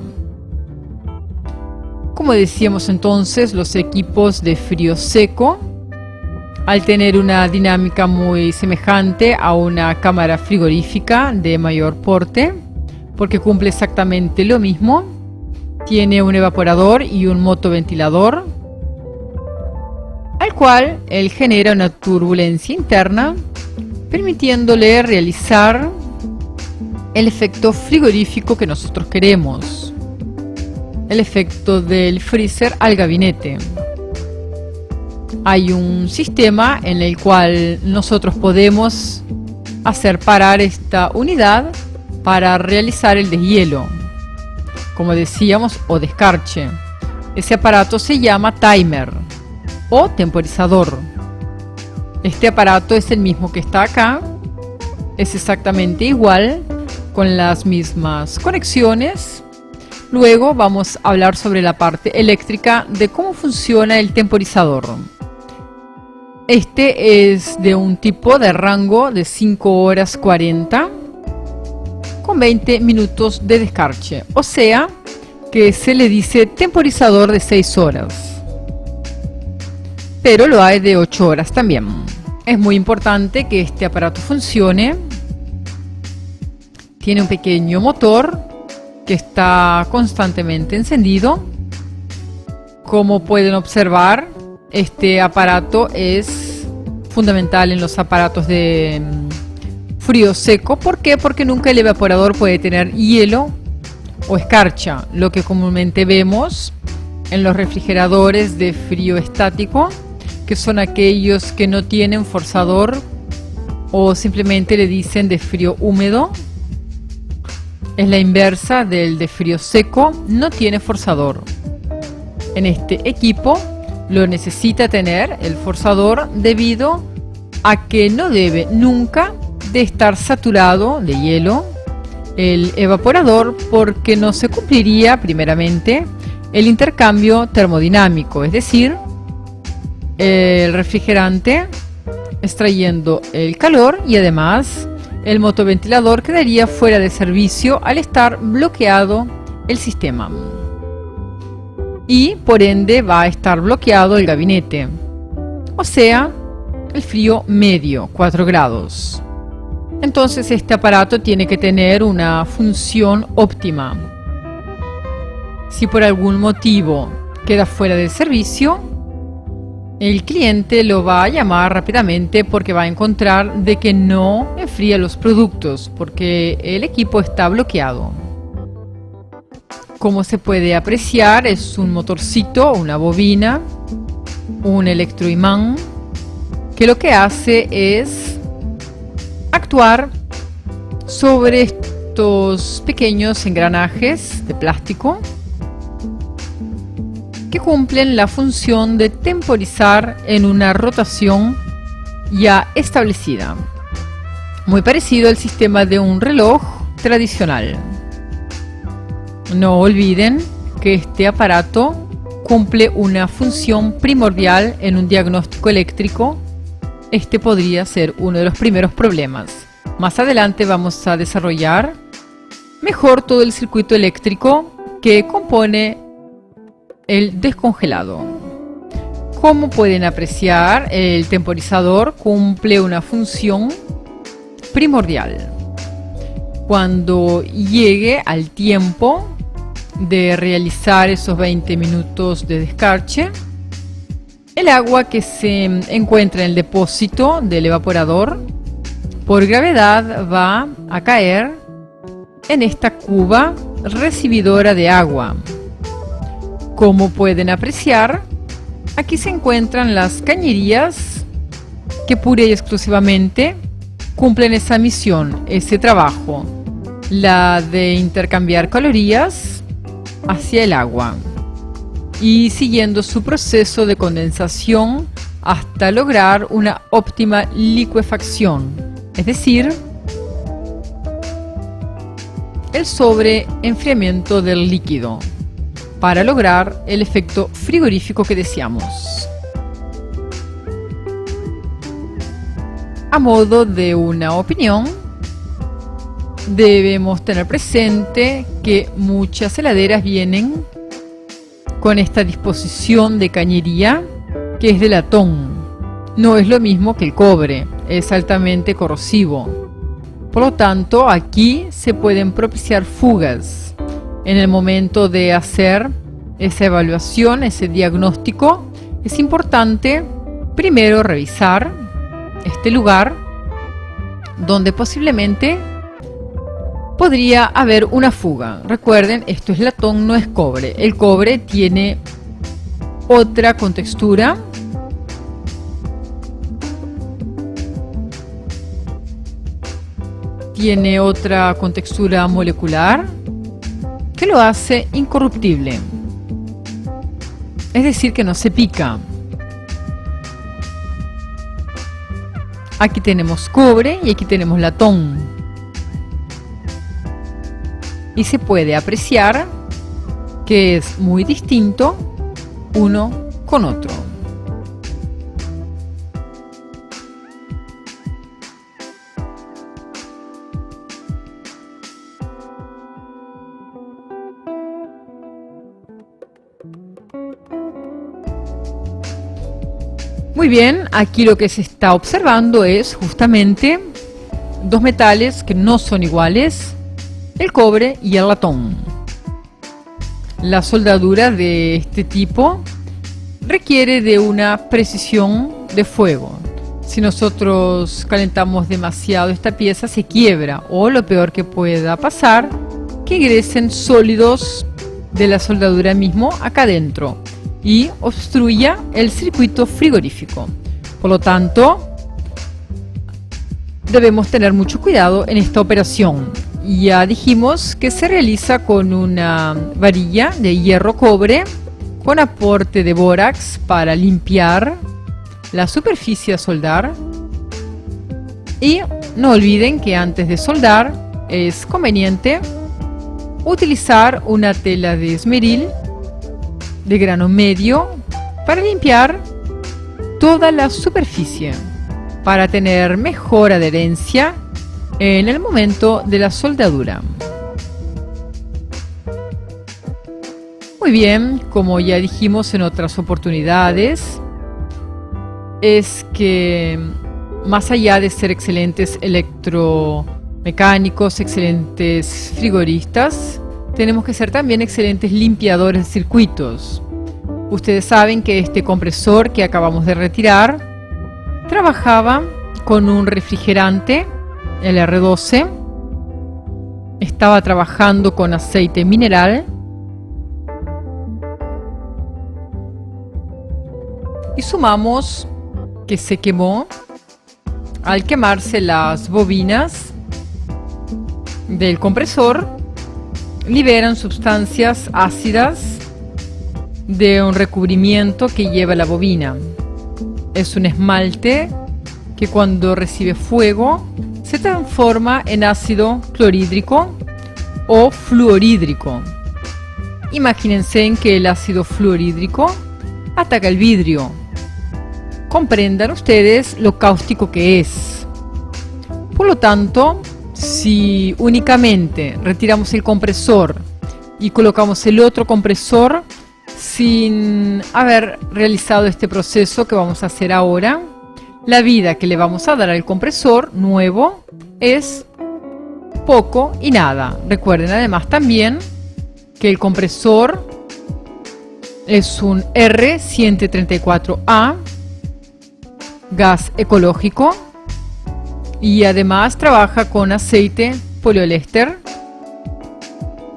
Como decíamos entonces, los equipos de frío seco, al tener una dinámica muy semejante a una cámara frigorífica de mayor porte, porque cumple exactamente lo mismo, tiene un evaporador y un motoventilador, al cual él genera una turbulencia interna permitiéndole realizar el efecto frigorífico que nosotros queremos, el efecto del freezer al gabinete. Hay un sistema en el cual nosotros podemos hacer parar esta unidad para realizar el deshielo, como decíamos, o descarche. Ese aparato se llama timer o temporizador. Este aparato es el mismo que está acá, es exactamente igual, con las mismas conexiones. Luego vamos a hablar sobre la parte eléctrica de cómo funciona el temporizador. Este es de un tipo de rango de 5 horas 40 con 20 minutos de descarche, o sea que se le dice temporizador de 6 horas, pero lo hay de 8 horas también. Es muy importante que este aparato funcione. Tiene un pequeño motor que está constantemente encendido. Como pueden observar, este aparato es fundamental en los aparatos de frío seco. ¿Por qué? Porque nunca el evaporador puede tener hielo o escarcha, lo que comúnmente vemos en los refrigeradores de frío estático, que son aquellos que no tienen forzador o simplemente le dicen de frío húmedo. Es la inversa del de frío seco, no tiene forzador. En este equipo lo necesita tener el forzador debido a que no debe nunca de estar saturado de hielo el evaporador, porque no se cumpliría primeramente el intercambio termodinámico, es decir, el refrigerante extrayendo el calor y además el motoventilador quedaría fuera de servicio al estar bloqueado el sistema y por ende va a estar bloqueado el gabinete, o sea el frío medio, 4 grados. Entonces este aparato tiene que tener una función óptima. Si por algún motivo queda fuera de servicio, el cliente lo va a llamar rápidamente porque va a encontrar de que no enfría los productos porque el equipo está bloqueado. Como se puede apreciar, es un motorcito, una bobina, un electroimán, que lo que hace es actuar sobre estos pequeños engranajes de plástico que cumplen la función de temporizar en una rotación ya establecida, muy parecido al sistema de un reloj tradicional. No olviden que este aparato cumple una función primordial en un diagnóstico eléctrico. Este podría ser uno de los primeros problemas. Más adelante vamos a desarrollar mejor todo el circuito eléctrico que compone el descongelado. Como pueden apreciar, el temporizador cumple una función primordial. Cuando llegue al tiempo de realizar esos 20 minutos de descarche, el agua que se encuentra en el depósito del evaporador por gravedad va a caer en esta cuba recibidora de agua. Como pueden apreciar, aquí se encuentran las cañerías que pura y exclusivamente cumplen esa misión, ese trabajo, la de intercambiar calorías hacia el agua y siguiendo su proceso de condensación hasta lograr una óptima licuefacción, es decir, el sobreenfriamiento del líquido para lograr el efecto frigorífico que deseamos. A modo de una opinión, debemos tener presente que muchas heladeras vienen con esta disposición de cañería que es de latón. No es lo mismo que el cobre, es altamente corrosivo. Por lo tanto, aquí se pueden propiciar fugas. En el momento de hacer esa evaluación, ese diagnóstico, es importante primero revisar este lugar donde posiblemente podría haber una fuga. Recuerden, esto es latón, no es cobre. El cobre tiene otra contextura. Tiene otra contextura molecular que lo hace incorruptible. Es decir, que no se pica. Aquí tenemos cobre y aquí tenemos latón. Y se puede apreciar que es muy distinto uno con otro. Muy bien, aquí lo que se está observando es justamente dos metales que no son iguales, el cobre y el latón. La soldadura de este tipo requiere de una precisión de fuego. Si nosotros calentamos demasiado esta pieza se quiebra, o lo peor que pueda pasar, que ingresen sólidos de la soldadura mismo acá adentro y obstruya el circuito frigorífico. Por lo tanto, debemos tener mucho cuidado en esta operación. Ya dijimos que se realiza con una varilla de hierro cobre con aporte de bórax para limpiar la superficie a soldar. Y no olviden que antes de soldar es conveniente utilizar una tela de esmeril de grano medio para limpiar toda la superficie, para tener mejor adherencia en el momento de la soldadura. Muy bien, como ya dijimos en otras oportunidades, es que más allá de ser excelentes electromecánicos, excelentes frigoristas, tenemos que ser también excelentes limpiadores de circuitos. Ustedes saben que este compresor que acabamos de retirar trabajaba con un refrigerante, el R12, estaba trabajando con aceite mineral y sumamos que se quemó. Al quemarse las bobinas del compresor, liberan sustancias ácidas de un recubrimiento que lleva la bobina. Es un esmalte que cuando recibe fuego se transforma en ácido clorhídrico o fluorhídrico. Imagínense en que el ácido fluorhídrico ataca el vidrio. Comprendan ustedes lo cáustico que es. Por lo tanto, si únicamente retiramos el compresor y colocamos el otro compresor sin haber realizado este proceso que vamos a hacer ahora, la vida que le vamos a dar al compresor nuevo es poco y nada. Recuerden además también que el compresor es un R134A, gas ecológico, y además trabaja con aceite poliéster.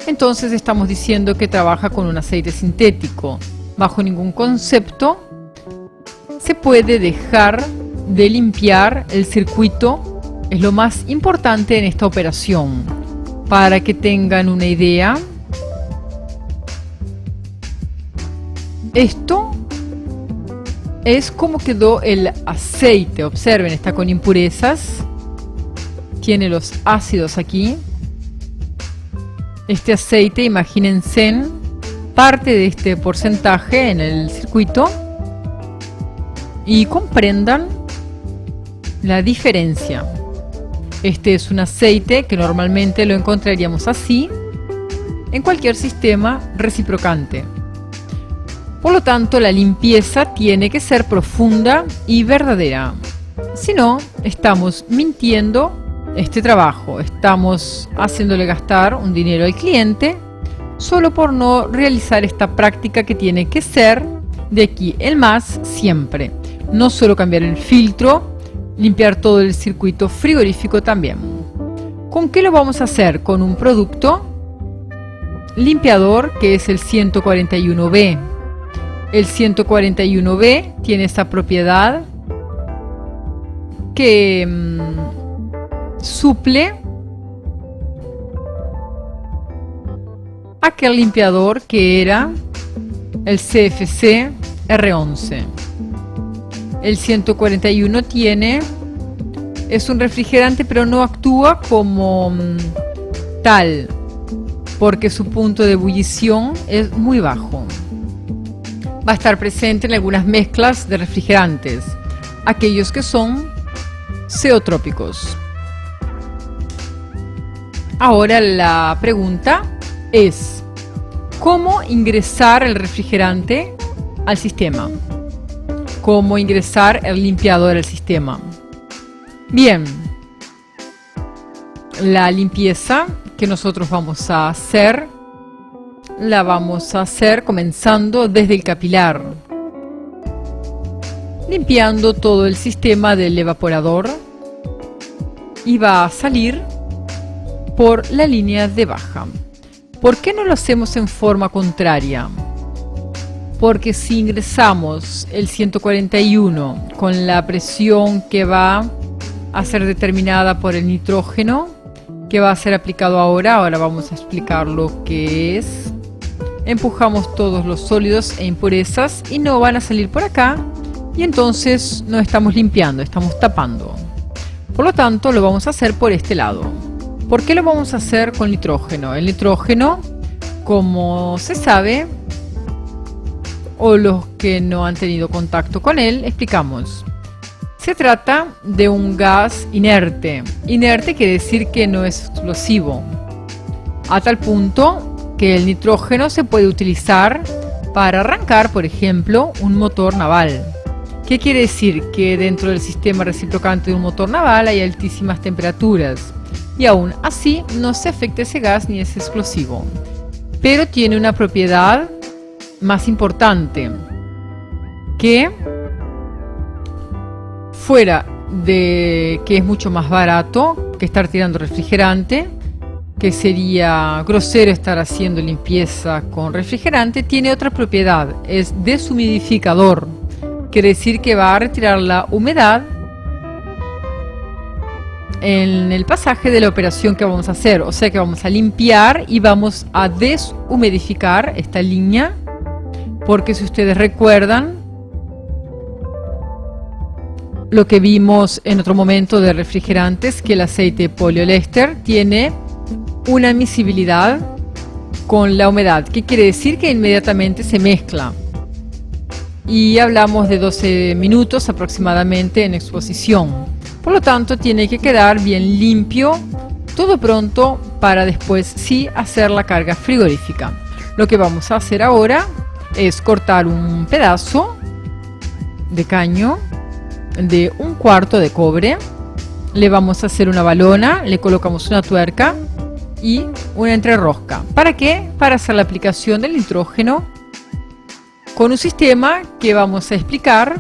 Entonces estamos diciendo que trabaja con un aceite sintético. Bajo ningún concepto se puede dejar de limpiar el circuito. Es lo más importante en esta operación. Para que tengan una idea, esto es como quedó el aceite. Observen, está con impurezas. Tiene los ácidos aquí. Este aceite, imagínense parte de este porcentaje en el circuito y comprendan la diferencia. Este es un aceite que normalmente lo encontraríamos así en cualquier sistema reciprocante. Por lo tanto, la limpieza tiene que ser profunda y verdadera. Si no, estamos mintiendo este trabajo, estamos haciéndole gastar un dinero al cliente solo por no realizar esta práctica que tiene que ser de aquí en más siempre. No solo cambiar el filtro limpiar todo el circuito frigorífico también. ¿Con qué lo vamos a hacer? Con un producto limpiador que es el 141B. El 141B tiene esta propiedad que suple aquel limpiador que era el CFC R11. El 141 es un refrigerante, pero no actúa como tal, porque su punto de ebullición es muy bajo. Va a estar presente en algunas mezclas de refrigerantes, aquellos que son zeotrópicos. Ahora la pregunta es: ¿cómo ingresar el refrigerante al sistema? ¿Cómo ingresar el limpiador al sistema? Bien, la limpieza que nosotros vamos a hacer, la vamos a hacer comenzando desde el capilar, limpiando todo el sistema del evaporador, y va a salir por la línea de baja. ¿Por qué no lo hacemos en forma contraria? Porque si ingresamos el 141 con la presión que va a ser determinada por el nitrógeno, que va a ser aplicado ahora vamos a explicar lo que es. Empujamos todos los sólidos e impurezas y no van a salir por acá, y entonces no estamos limpiando, estamos tapando. Por lo tanto, lo vamos a hacer por este lado. ¿Por qué lo vamos a hacer con nitrógeno? El nitrógeno, como se sabe, o los que no han tenido contacto con él, explicamos. Se trata de un gas inerte. Inerte quiere decir que no es explosivo, a tal punto que el nitrógeno se puede utilizar para arrancar, por ejemplo, un motor naval. ¿Qué quiere decir? Que dentro del sistema reciprocante de un motor naval hay altísimas temperaturas, y aún así no se afecta ese gas ni es explosivo. Pero tiene una propiedad más importante, que fuera de que es mucho más barato que estar tirando refrigerante, que sería grosero estar haciendo limpieza con refrigerante, tiene otra propiedad, es deshumidificador. Quiere decir que va a retirar la humedad en el pasaje de la operación que vamos a hacer. O sea que vamos a limpiar y vamos a deshumidificar esta línea, porque si ustedes recuerdan lo que vimos en otro momento de refrigerantes, que el aceite poliéster tiene una miscibilidad con la humedad, que quiere decir que inmediatamente se mezcla. Y hablamos de 12 minutos aproximadamente en exposición. Por lo tanto, tiene que quedar bien limpio, todo pronto para después sí hacer la carga frigorífica. Lo que vamos a hacer ahora es cortar un pedazo de caño de 1/4 de cobre. Le vamos a hacer una balona, le colocamos una tuerca y una entrerrosca. ¿Para qué? Para hacer la aplicación del nitrógeno con un sistema que vamos a explicar,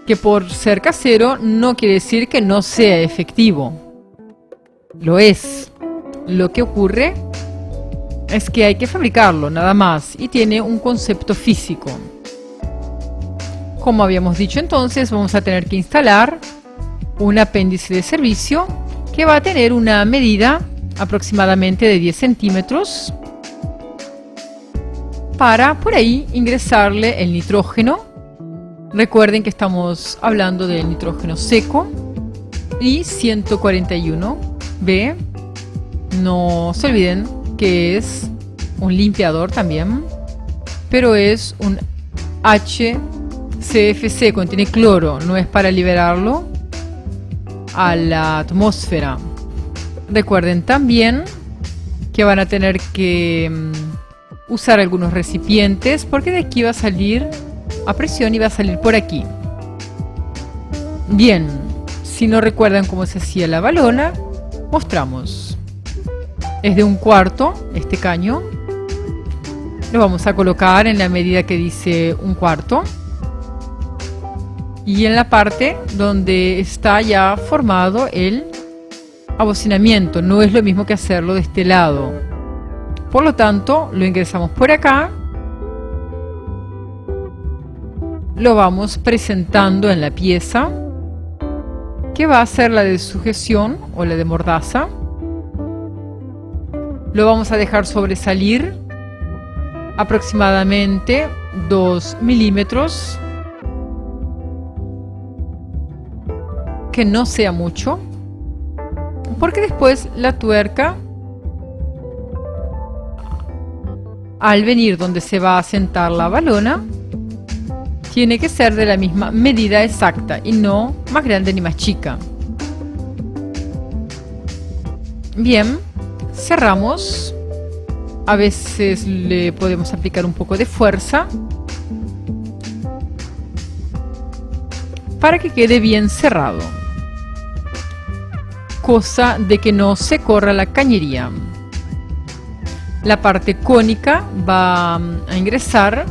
que por ser casero no quiere decir que no sea efectivo. Lo es. Lo que ocurre es que hay que fabricarlo nada más, y tiene un concepto físico. Como habíamos dicho, entonces vamos a tener que instalar un apéndice de servicio que va a tener una medida aproximadamente de 10 centímetros para por ahí ingresarle el nitrógeno. Recuerden que estamos hablando del nitrógeno seco y 141B. No se olviden que es un limpiador también, pero es un HCFC, contiene cloro, no es para liberarlo a la atmósfera. Recuerden también que van a tener que usar algunos recipientes, porque de aquí va a salir a presión y va a salir por aquí. Bien, si no recuerdan cómo se hacía la balona, mostramos. Es de 1/4 este caño. Lo vamos a colocar en la medida que dice 1/4. y en la parte donde está ya formado el abocinamiento. No es lo mismo que hacerlo de este lado. Por lo tanto, lo ingresamos por acá, lo vamos presentando en la pieza, que va a ser la de sujeción o la de mordaza. Lo vamos a dejar sobresalir aproximadamente 2 milímetros, que no sea mucho, porque después la tuerca, al venir donde se va a sentar la balona, tiene que ser de la misma medida exacta y no más grande ni más chica. Bien, cerramos. A veces le podemos aplicar un poco de fuerza para que quede bien cerrado, cosa de que no se corra la cañería. La parte cónica va a ingresar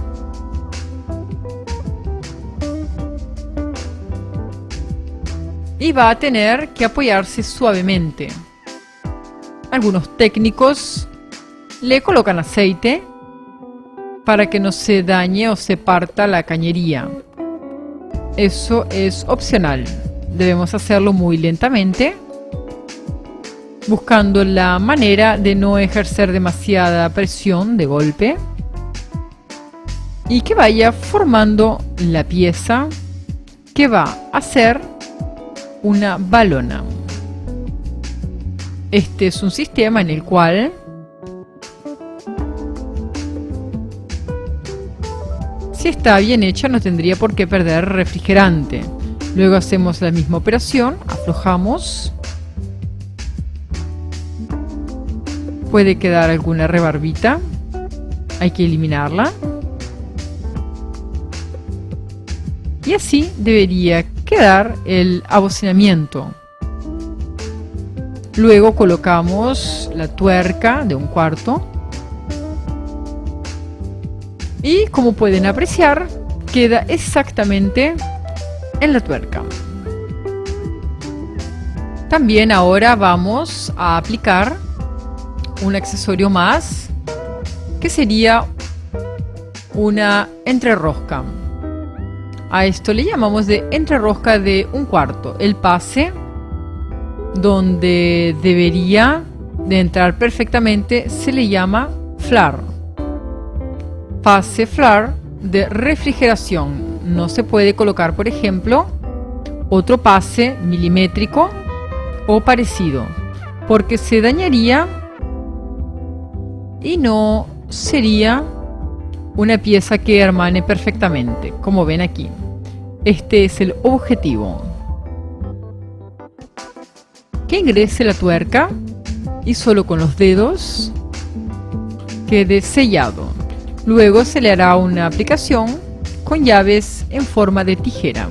y va a tener que apoyarse suavemente. Algunos técnicos le colocan aceite para que no se dañe o se parta la cañería. Eso es opcional. Debemos hacerlo muy lentamente, buscando la manera de no ejercer demasiada presión de golpe y que vaya formando la pieza que va a ser una balona. Este es un sistema en el cual si está bien hecha no tendría por qué perder refrigerante. Luego hacemos la misma operación, aflojamos. Puede quedar alguna rebarbita, hay que eliminarla. Y así debería quedar el abocinamiento. Luego colocamos la tuerca de 1/4. Y como pueden apreciar, queda exactamente en la tuerca. También ahora vamos a aplicar un accesorio más, que sería una entrerosca. A esto le llamamos de entrerosca de 1/4. El pase donde debería de entrar perfectamente se le llama flare. Pase flare de refrigeración. No se puede colocar, por ejemplo, otro pase milimétrico o parecido, porque se dañaría y no sería una pieza que hermane perfectamente, como ven aquí. Este es el objetivo: que ingrese la tuerca y solo con los dedos quede sellado. Luego se le hará una aplicación con llaves en forma de tijera.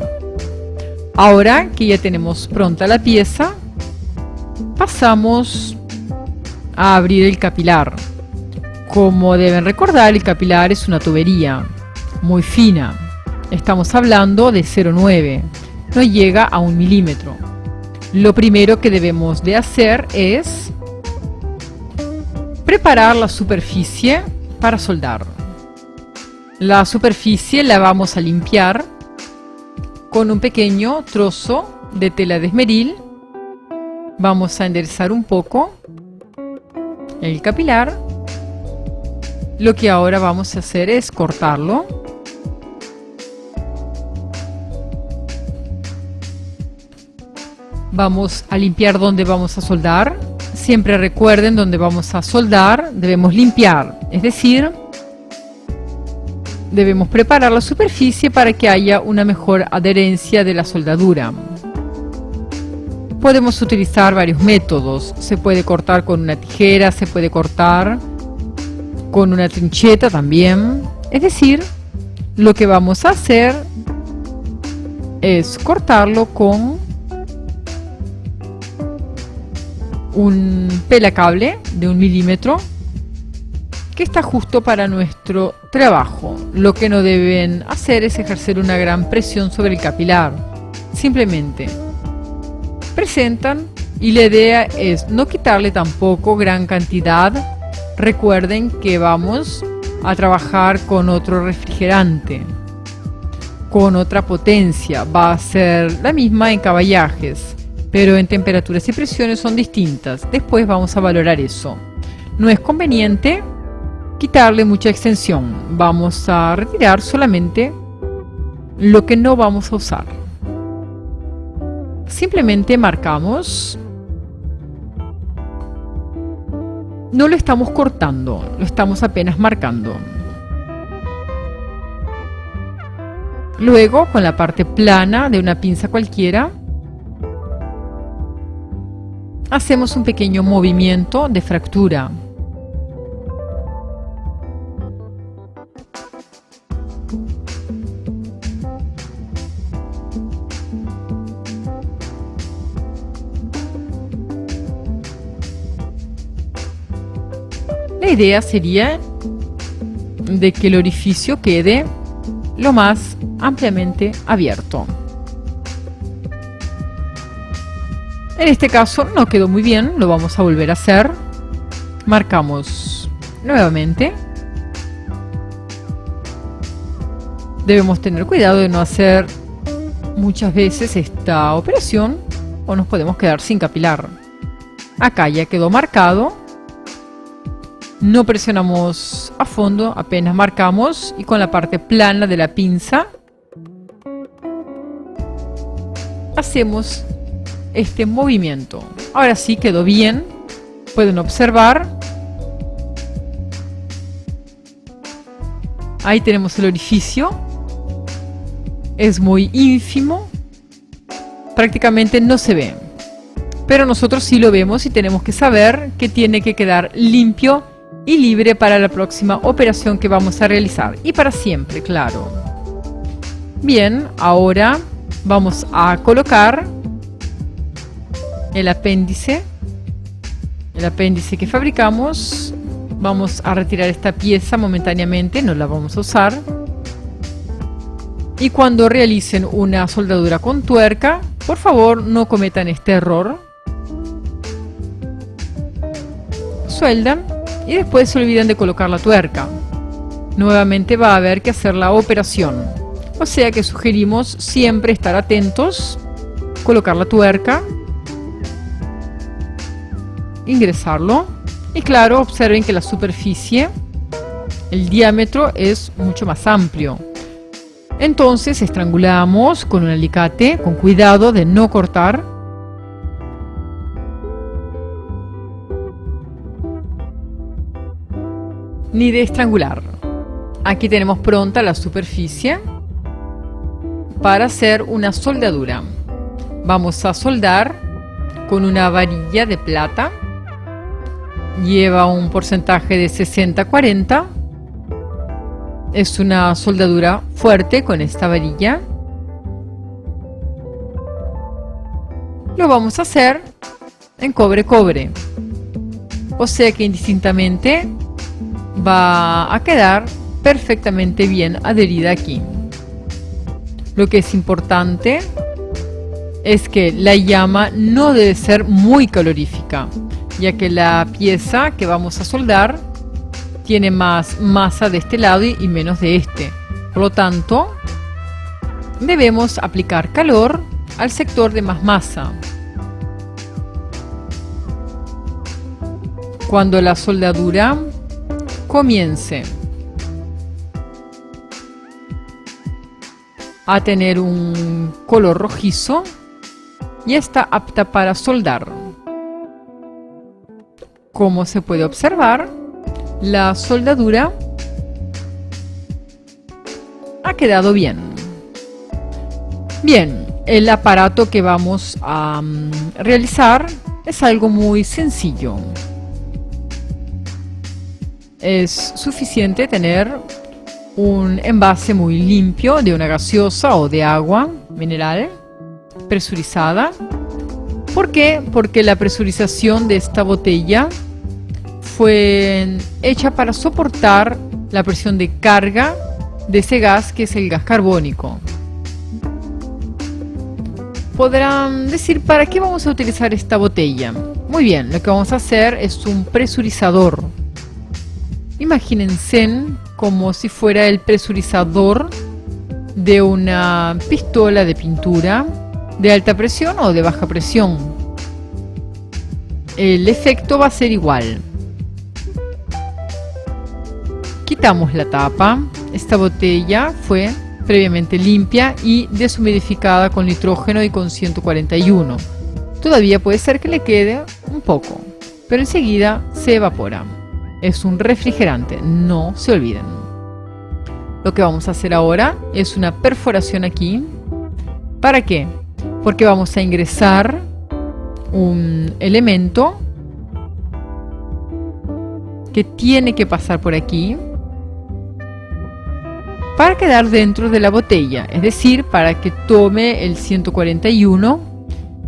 Ahora que ya tenemos pronta la pieza, pasamos a abrir el capilar. Como deben recordar, el capilar es una tubería muy fina. Estamos hablando de 0,9, no llega a 1 milímetro. Lo primero que debemos de hacer es preparar la superficie para soldar. La superficie la vamos a limpiar con un pequeño trozo de tela de esmeril. Vamos a enderezar un poco el capilar. Lo que ahora vamos a hacer es cortarlo. Vamos a limpiar donde vamos a soldar. Siempre recuerden, donde vamos a soldar debemos limpiar, es decir, debemos preparar la superficie para que haya una mejor adherencia de la soldadura. Podemos utilizar varios métodos. Se puede cortar con una tijera, se puede cortar con una trincheta también. Es decir, lo que vamos a hacer es cortarlo con un pelacable de 1 milímetro que está justo para nuestro trabajo. Lo que no deben hacer es ejercer una gran presión sobre el capilar. Simplemente presentan y la idea es no quitarle tampoco gran cantidad. Recuerden que vamos a trabajar con otro refrigerante, con otra potencia. Va a ser la misma en caballajes, pero en temperaturas y presiones son distintas. Después vamos a valorar eso. No es conveniente quitarle mucha extensión. Vamos a retirar solamente lo que no vamos a usar. Simplemente marcamos. No lo estamos cortando, lo estamos apenas marcando. Luego, con la parte plana de una pinza cualquiera, hacemos un pequeño movimiento de fractura. La idea sería de que el orificio quede lo más ampliamente abierto. En este caso no quedó muy bien, lo vamos a volver a hacer. Marcamos nuevamente. Debemos tener cuidado de no hacer muchas veces esta operación o nos podemos quedar sin capilar. Acá ya quedó marcado. No presionamos a fondo, apenas marcamos y con la parte plana de la pinza hacemos este movimiento. Ahora sí quedó bien, pueden observar. Ahí tenemos el orificio, es muy ínfimo, prácticamente no se ve, pero nosotros sí lo vemos y tenemos que saber que tiene que quedar limpio y libre para la próxima operación que vamos a realizar y para siempre, claro. Bien, ahora vamos a colocar el apéndice que fabricamos. Vamos a retirar esta pieza momentáneamente, no la vamos a usar. Y cuando realicen una soldadura con tuerca, por favor no cometan este error. Sueldan y después se olvidan de colocar la tuerca. Nuevamente va a haber que hacer la operación. O sea que sugerimos siempre estar atentos, colocar la tuerca, ingresarlo y claro, observen que la superficie, el diámetro es mucho más amplio. Entonces estrangulamos con un alicate, con cuidado de no cortar. Ni de estrangular. Aquí tenemos pronta la superficie para hacer una soldadura. Vamos a soldar con una varilla de plata. Lleva un porcentaje de 60-40. Es una soldadura fuerte con esta varilla. Lo vamos a hacer en cobre-cobre. O sea que indistintamente va a quedar perfectamente bien adherida aquí. Lo que es importante es que la llama no debe ser muy calorífica, ya que la pieza que vamos a soldar tiene más masa de este lado y menos de este. Por lo tanto, debemos aplicar calor al sector de más masa. Cuando la soldadura comience a tener un color rojizo, ya está apta para soldar. Como se puede observar, la soldadura ha quedado bien. Bien, el aparato que vamos a realizar es algo muy sencillo. Es suficiente tener un envase muy limpio de una gaseosa o de agua mineral presurizada. ¿Por qué? Porque la presurización de esta botella fue hecha para soportar la presión de carga de ese gas, que es el gas carbónico. Podrán decir, ¿para qué vamos a utilizar esta botella? Muy bien, lo que vamos a hacer es un presurizador. Imagínense como si fuera el presurizador de una pistola de pintura de alta presión o de baja presión. El efecto va a ser igual. Quitamos la tapa. Esta botella fue previamente limpia y deshumidificada con nitrógeno y con 141. Todavía puede ser que le quede un poco, pero enseguida se evapora. Es un refrigerante, no se olviden. Lo que vamos a hacer ahora es una perforación aquí. ¿Para qué? Porque vamos a ingresar un elemento que tiene que pasar por aquí para quedar dentro de la botella, es decir, para que tome el 141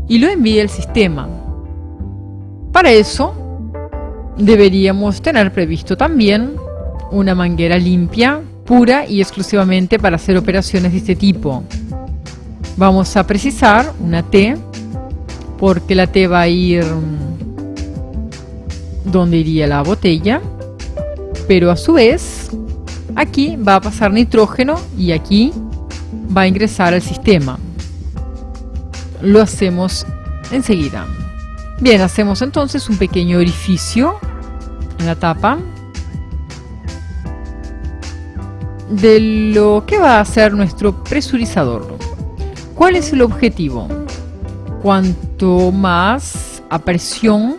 y lo envíe al sistema. Para eso deberíamos tener previsto también una manguera limpia, pura y exclusivamente para hacer operaciones de este tipo. Vamos a precisar una T, porque la T va a ir donde iría la botella, pero a su vez aquí va a pasar nitrógeno y aquí va a ingresar al sistema. Lo hacemos enseguida. Bien, hacemos entonces un pequeño orificio en la tapa de lo que va a ser nuestro presurizador. ¿Cuál es el objetivo? Cuanto más a presión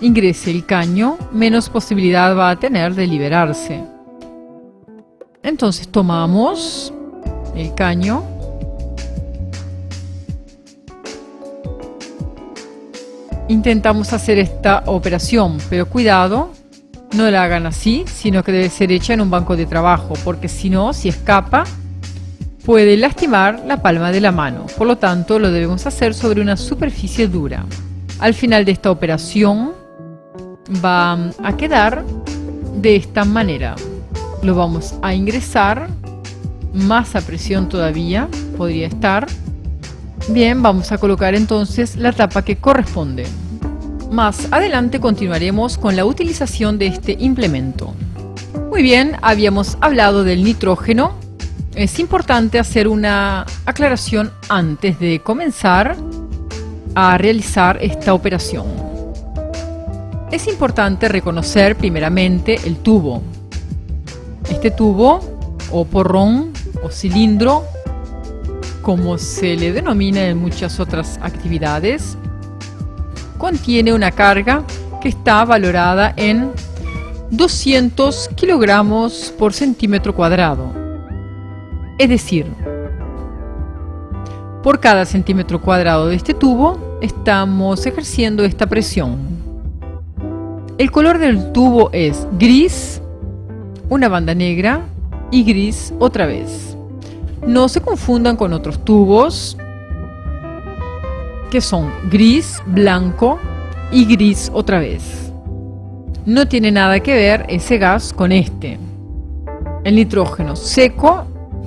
ingrese el caño, menos posibilidad va a tener de liberarse. Entonces tomamos el caño, intentamos hacer esta operación, pero cuidado, no la hagan así, sino que debe ser hecha en un banco de trabajo, porque si no, si escapa, puede lastimar la palma de la mano. Por lo tanto, lo debemos hacer sobre una superficie dura. Al final de esta operación va a quedar de esta manera. Lo vamos a ingresar, más a presión todavía podría estar. Bien, vamos a colocar entonces la tapa que corresponde. Más adelante continuaremos con la utilización de este implemento. Muy bien, habíamos hablado del nitrógeno. Es importante hacer una aclaración antes de comenzar a realizar esta operación. Es importante reconocer primeramente el tubo. Este tubo, o porrón, o cilindro, como se le denomina en muchas otras actividades, contiene una carga que está valorada en 200 kilogramos por centímetro cuadrado. Es decir, por cada centímetro cuadrado de este tubo estamos ejerciendo esta presión. El color del tubo es gris, una banda negra y gris otra vez. No se confundan con otros tubos que son gris, blanco y gris otra vez. No tiene nada que ver ese gas con este. El nitrógeno seco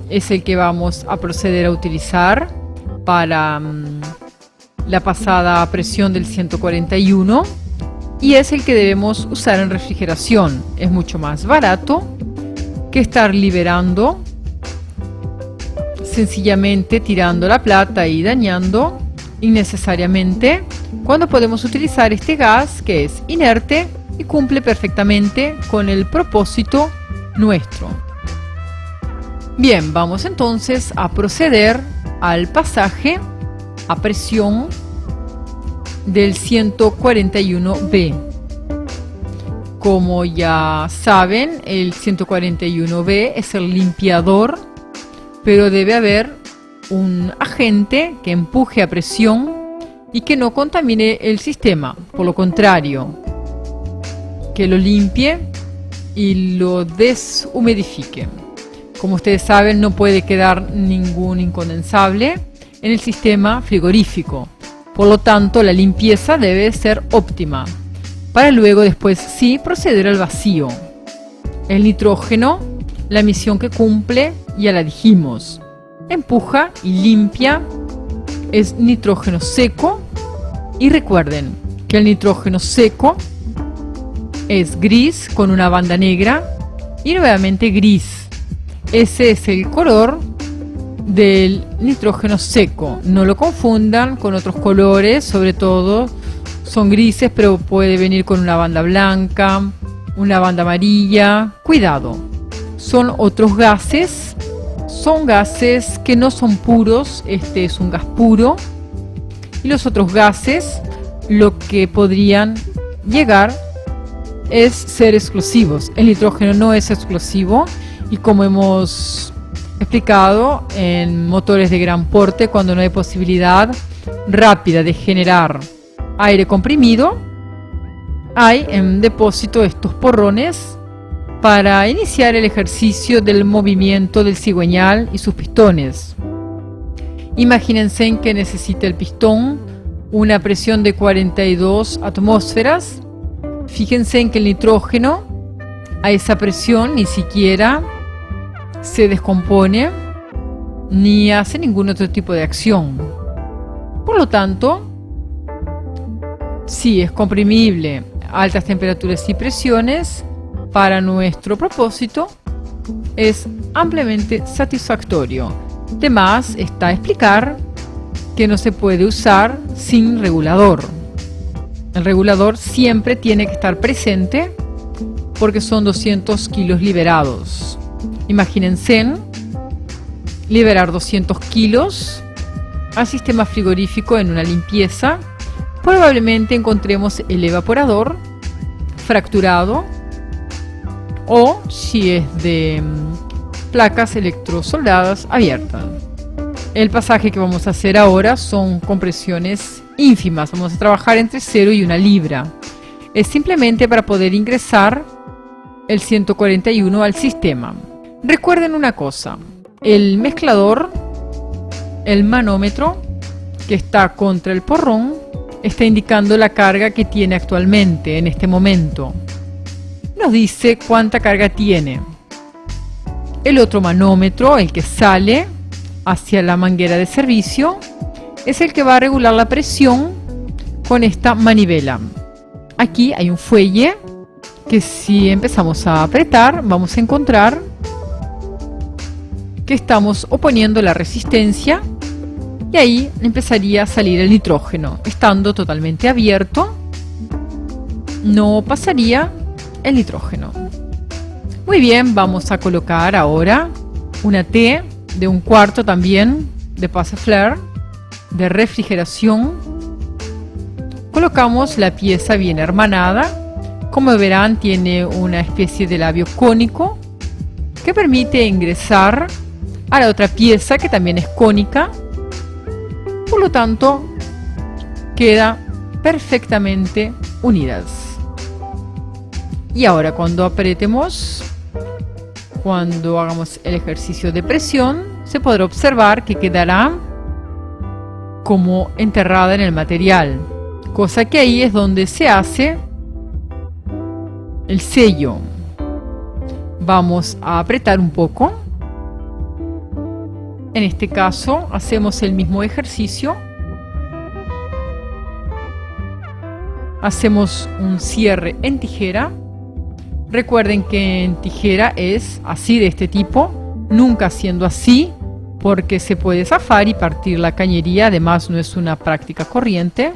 es el que vamos a proceder a utilizar para la pasada a presión del 141 y es el que debemos usar en refrigeración. Es mucho más barato que estar liberando, sencillamente tirando la plata y dañando innecesariamente, cuando podemos utilizar este gas que es inerte y cumple perfectamente con el propósito nuestro. Bien, vamos entonces a proceder al pasaje a presión del 141B. Como ya saben, el 141B es el limpiador, pero debe haber un agente que empuje a presión y que no contamine el sistema, por lo contrario, que lo limpie y lo deshumidifique. Como ustedes saben, no puede quedar ningún incondensable en el sistema frigorífico, Por lo tanto, la limpieza debe ser óptima, para luego después sí proceder al vacío. El nitrógeno, la misión que cumple, ya la dijimos. Empuja y limpia, es nitrógeno seco. Y recuerden que el nitrógeno seco es gris con una banda negra y nuevamente gris. Ese es el color del nitrógeno seco. No lo confundan con otros colores, sobre todo son grises, pero puede venir con una banda blanca, una banda amarilla. Cuidado, son otros gases. Son gases que no son puros. Este es un gas puro. Y los otros gases, lo que podrían llegar es ser explosivos. El nitrógeno no es explosivo y como hemos explicado en motores de gran porte, cuando no hay posibilidad rápida de generar aire comprimido, hay en depósito estos porrones para iniciar el ejercicio del movimiento del cigüeñal y sus pistones. Imagínense en que necesita el pistón una presión de 42 atmósferas. Fíjense en que el nitrógeno a esa presión ni siquiera se descompone ni hace ningún otro tipo de acción. Por lo tanto, sí es comprimible a altas temperaturas y presiones. Para nuestro propósito es ampliamente satisfactorio. De más está explicar que no se puede usar sin regulador. El regulador siempre tiene que estar presente porque son 200 kilos liberados. Imagínense liberar 200 kilos al sistema frigorífico en una limpieza. Probablemente encontremos el evaporador fracturado o, si es de placas electrosoldadas abiertas. El pasaje que vamos a hacer ahora son compresiones ínfimas. Vamos a trabajar entre 0 y 1 libra. Es simplemente para poder ingresar el 141 al sistema. Recuerden una cosa: el mezclador, el manómetro que está contra el porrón, está indicando la carga que tiene actualmente en este momento. Nos dice cuánta carga tiene. El otro manómetro, el que sale hacia la manguera de servicio, es el que va a regular la presión con esta manivela. Aquí hay un fuelle que, si empezamos a apretar, vamos a encontrar que estamos oponiendo la resistencia y ahí empezaría a salir el nitrógeno. Estando totalmente abierto, no pasaría el nitrógeno. Muy bien, vamos a colocar ahora una T de 1/4 también de Passifleur de refrigeración. Colocamos la pieza bien hermanada. Como verán, tiene una especie de labio cónico que permite ingresar a la otra pieza que también es cónica. Por lo tanto, queda perfectamente unidas. Y ahora cuando apretemos, cuando hagamos el ejercicio de presión, se podrá observar que quedará como enterrada en el material, cosa que ahí es donde se hace el sello. Vamos a apretar un poco. En este caso hacemos el mismo ejercicio. Hacemos un cierre en tijera. Recuerden que en tijera es así, de este tipo, nunca siendo así, porque se puede zafar y partir la cañería. Además, no es una práctica corriente.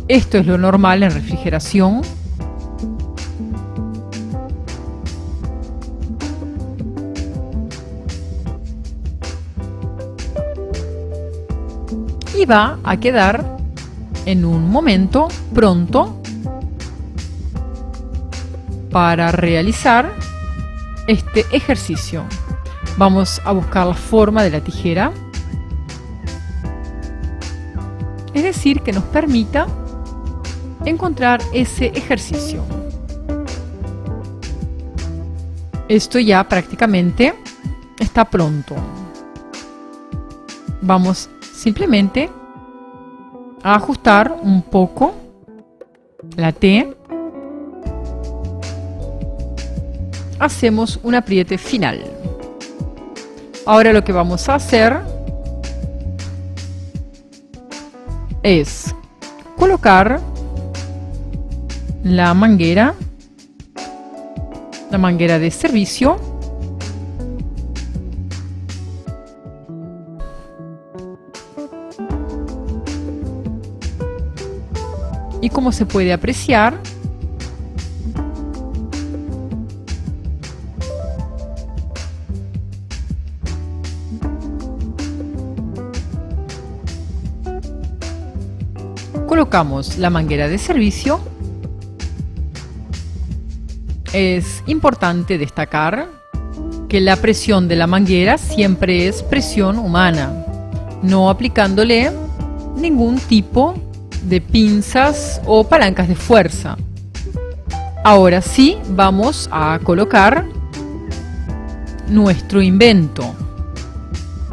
Esto es lo normal en refrigeración. Y va a quedar en un momento pronto para realizar este ejercicio. Vamos a buscar la forma de la tijera, es decir, que nos permita encontrar ese ejercicio. Esto ya prácticamente está pronto. Vamos simplemente a ajustar un poco la T. Hacemos un apriete final. Ahora lo que vamos a hacer es colocar la manguera de servicio y como se puede apreciar, colocamos la manguera de servicio. Es importante destacar que la presión de la manguera siempre es presión humana, no aplicándole ningún tipo de pinzas o palancas de fuerza. Ahora sí vamos a colocar nuestro invento,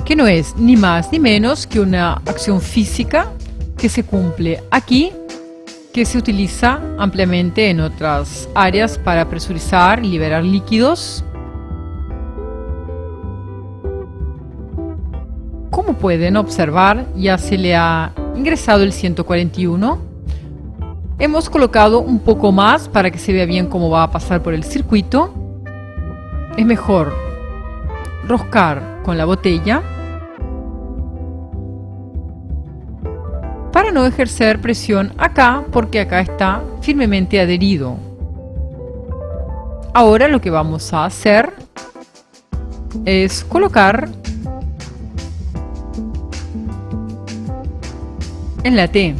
que no es ni más ni menos que una acción física que se cumple aquí, que se utiliza ampliamente en otras áreas para presurizar y liberar líquidos. Como pueden observar, ya se le ha ingresado el 141. Hemos colocado un poco más para que se vea bien cómo va a pasar por el circuito. Es mejor roscar con la botella para no ejercer presión acá, porque acá está firmemente adherido. Ahora lo que vamos a hacer es colocar en la T.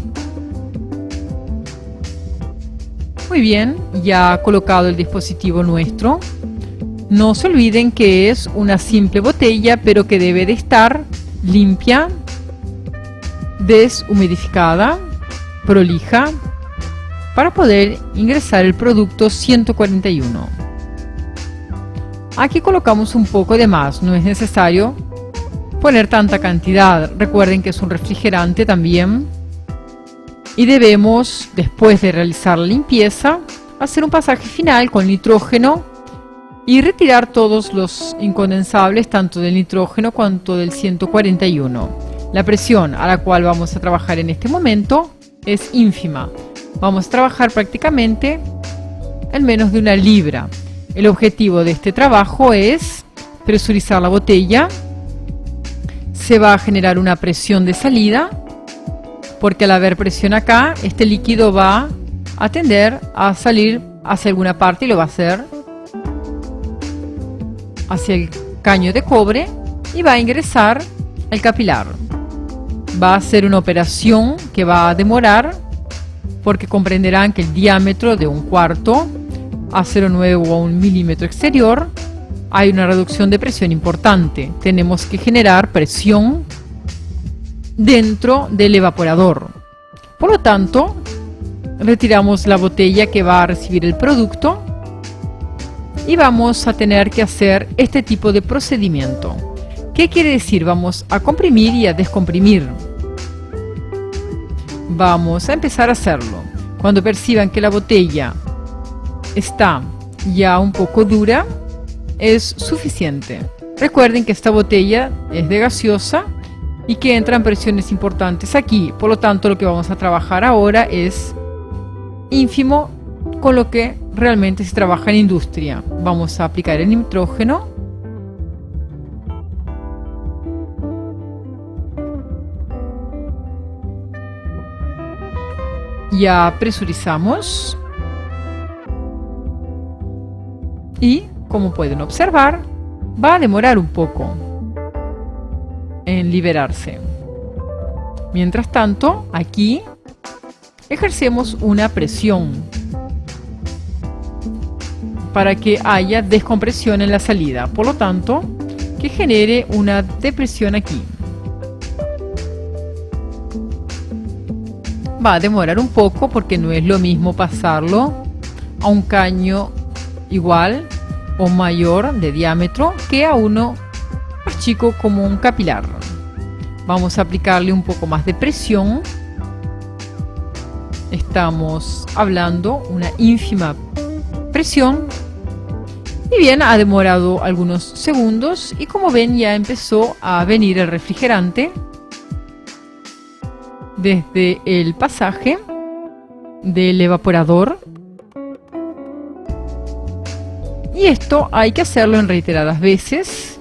Muy bien, ya colocado el dispositivo nuestro. No se olviden que es una simple botella, pero que debe de estar limpia, deshumidificada, prolija, para poder ingresar el producto 141. Aquí colocamos un poco de más, no es necesario poner tanta cantidad. Recuerden que es un refrigerante también y debemos, después de realizar la limpieza, hacer un pasaje final con nitrógeno y retirar todos los incondensables, tanto del nitrógeno cuanto del 141. La presión a la cual vamos a trabajar en este momento es ínfima. Vamos a trabajar prácticamente en menos de 1 libra. El objetivo de este trabajo es presurizar la botella. Se va a generar una presión de salida, porque al haber presión acá, este líquido va a tender a salir hacia alguna parte y lo va a hacer hacia el caño de cobre y va a ingresar al capilar. Va a ser una operación que va a demorar, porque comprenderán que el diámetro de 1/4 a 0,9 o a 1 milímetro exterior hay una reducción de presión importante. Tenemos que generar presión dentro del evaporador. Por lo tanto, retiramos la botella que va a recibir el producto y vamos a tener que hacer este tipo de procedimiento. ¿Qué quiere decir? Vamos a comprimir y a descomprimir. Vamos a empezar a hacerlo. Cuando perciban que la botella está ya un poco dura, es suficiente. Recuerden que esta botella es de gaseosa y que entran presiones importantes aquí. Por lo tanto, lo que vamos a trabajar ahora es ínfimo con lo que realmente se trabaja en industria. Vamos a aplicar el nitrógeno. Ya presurizamos y, como pueden observar, va a demorar un poco en liberarse. Mientras tanto, aquí ejercemos una presión para que haya descompresión en la salida, por lo tanto, que genere una depresión aquí. Va a demorar un poco porque no es lo mismo pasarlo a un caño igual o mayor de diámetro que a uno más chico como un capilar. Vamos a aplicarle un poco más de presión Estamos hablando una ínfima presión. Y bien, ha demorado algunos segundos y como ven ya empezó a venir el refrigerante desde el pasaje del evaporador. Y esto hay que hacerlo en reiteradas veces.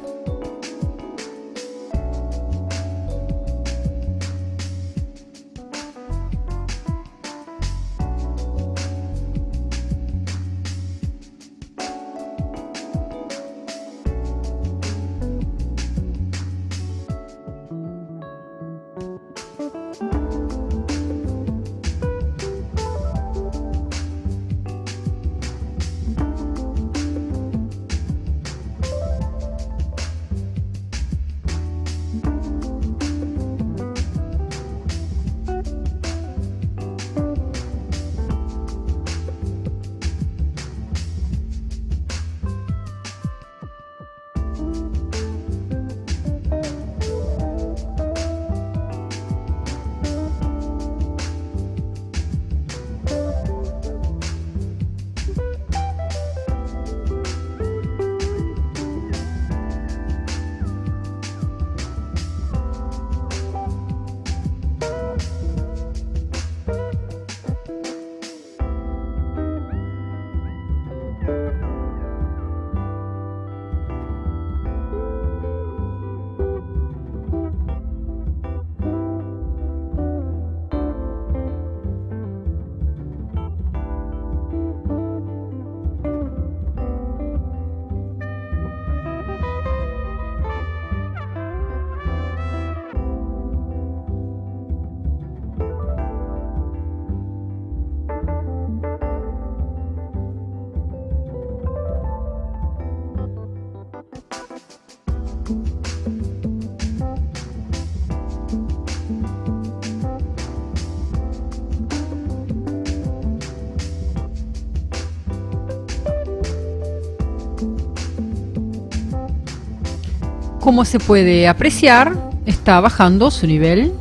Como se puede apreciar, está bajando su nivel,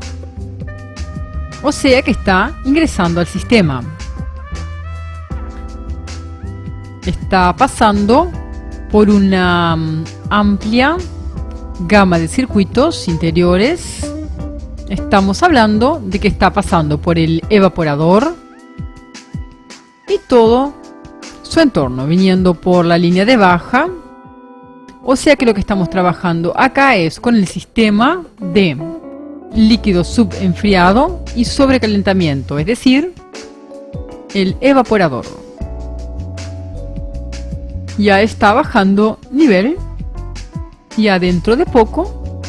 o sea que está ingresando al sistema. Está pasando por una amplia gama de circuitos interiores. Estamos hablando de que está pasando por el evaporador y todo su entorno, viniendo por la línea de baja. O sea que lo que estamos trabajando acá es con el sistema de líquido subenfriado y sobrecalentamiento, es decir, el evaporador. Ya está bajando nivel, ya dentro de poco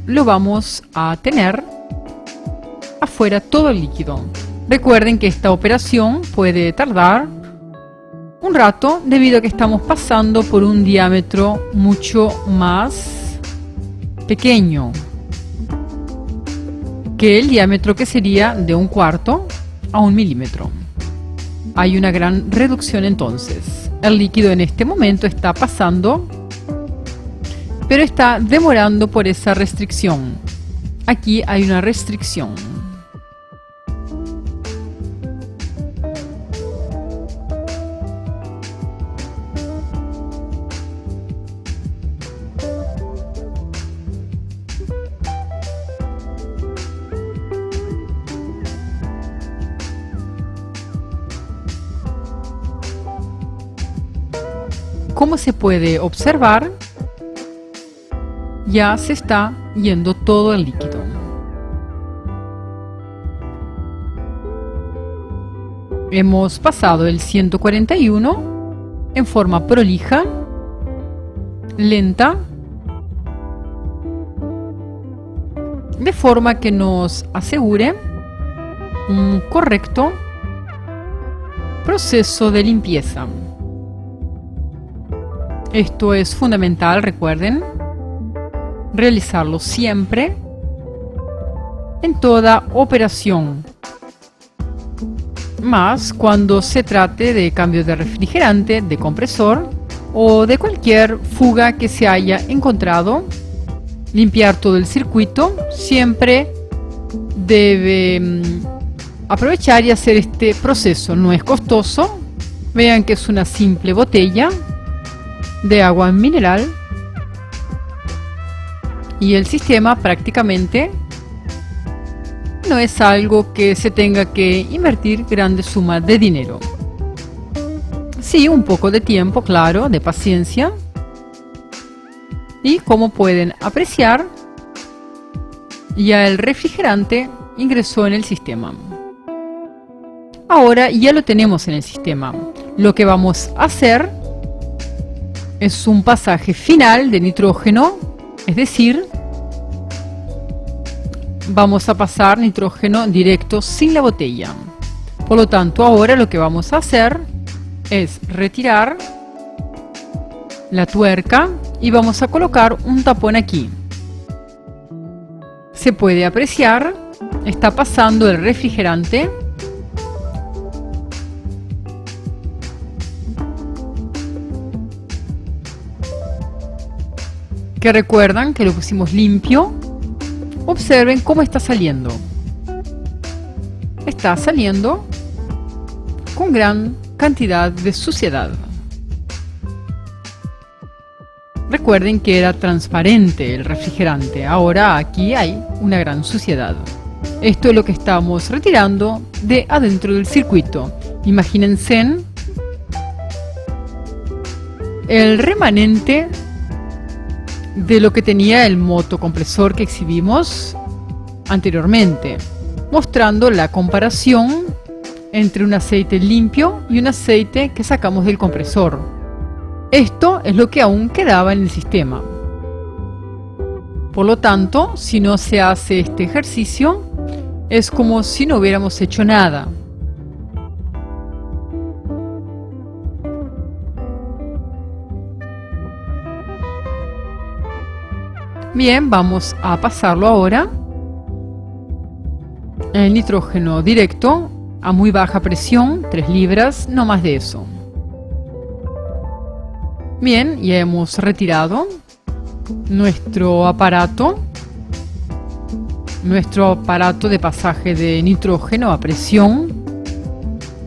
lo vamos a tener afuera todo el líquido. Recuerden que esta operación puede tardar un rato debido a que estamos pasando por un diámetro mucho más pequeño que el diámetro que sería de 1/4 a 1 milímetro. Hay una gran reducción entonces. El líquido en este momento está pasando, pero está demorando por esa restricción. Aquí hay una restricción. Como se puede observar, ya se está yendo todo el líquido. Hemos pasado el 141 en forma prolija, lenta, de forma que nos asegure un correcto proceso de limpieza. Esto es fundamental, recuerden, realizarlo siempre en toda operación, más cuando se trate de cambio de refrigerante, de compresor o de cualquier fuga que se haya encontrado. Limpiar todo el circuito siempre debe aprovechar y hacer este proceso. No es costoso. Vean que es una simple botella de agua mineral y el sistema prácticamente no es algo que se tenga que invertir grandes sumas de dinero. Sí, un poco de tiempo, claro, de paciencia. Y como pueden apreciar, ya el refrigerante ingresó en el sistema. Ahora ya lo tenemos en el sistema. Lo que vamos a hacer es un pasaje final de nitrógeno, es decir, vamos a pasar nitrógeno directo sin la botella. Por lo tanto, ahora lo que vamos a hacer es retirar la tuerca y vamos a colocar un tapón aquí. Se puede apreciar, está pasando el refrigerante. Que recuerdan que lo pusimos limpio. Observen cómo está saliendo. Está saliendo con gran cantidad de suciedad. Recuerden que era transparente el refrigerante. Ahora aquí hay una gran suciedad. Esto es lo que estamos retirando de adentro del circuito. Imagínense el remanente de lo que tenía el motocompresor que exhibimos anteriormente, mostrando la comparación entre un aceite limpio y un aceite que sacamos del compresor. Esto es lo que aún quedaba en el sistema. Por lo tanto, si no se hace este ejercicio, es como si no hubiéramos hecho nada. Bien, vamos a pasarlo ahora. El nitrógeno directo a muy baja presión, 3 libras, no más de eso. Bien, ya hemos retirado nuestro aparato de pasaje de nitrógeno a presión.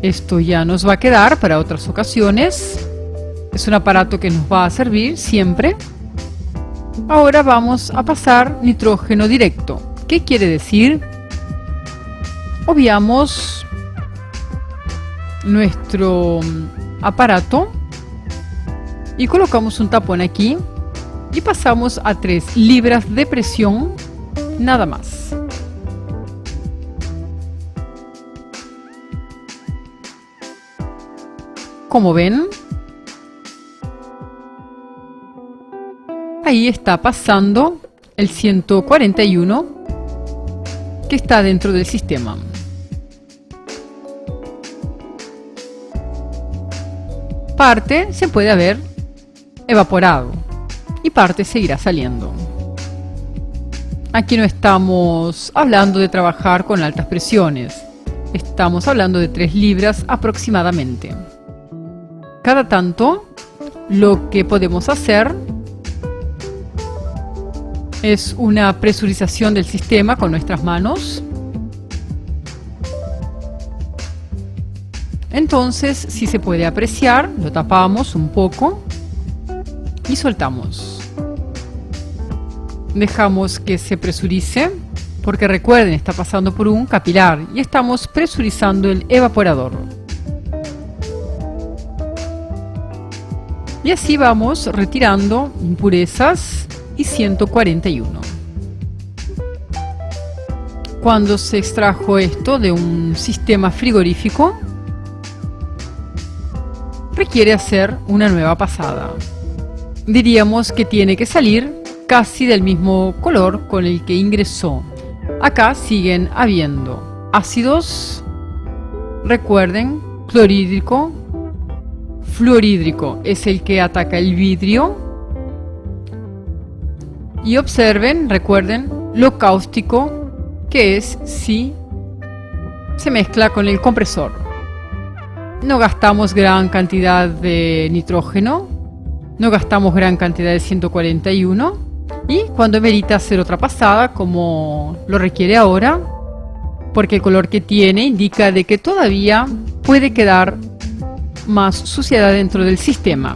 Esto ya nos va a quedar para otras ocasiones. Es un aparato que nos va a servir siempre. Ahora vamos a pasar nitrógeno directo. ¿Qué quiere decir? Obviamos nuestro aparato y colocamos un tapón aquí y pasamos a 3 libras de presión, nada más. Como ven, ahí está pasando el 141 que está dentro del sistema. Parte se puede haber evaporado y parte seguirá saliendo. Aquí no estamos hablando de trabajar con altas presiones, estamos hablando de 3 libras aproximadamente. Cada tanto, lo que podemos hacer es una presurización del sistema con nuestras manos. Entonces, si se puede apreciar, lo tapamos un poco y soltamos. Dejamos que se presurice, porque recuerden, está pasando por un capilar y estamos presurizando el evaporador. Y así vamos retirando impurezas y 141. Cuando se extrajo esto de un sistema frigorífico, requiere hacer una nueva pasada. Diríamos que tiene que salir casi del mismo color con el que ingresó. Acá siguen habiendo ácidos, recuerden, clorhídrico, fluorhídrico es el que ataca el vidrio. Y observen, recuerden, lo cáustico que es si se mezcla con el compresor. No gastamos gran cantidad de nitrógeno, no gastamos gran cantidad de 141 y cuando merita hacer otra pasada como lo requiere ahora, porque el color que tiene indica de que todavía puede quedar más suciedad dentro del sistema.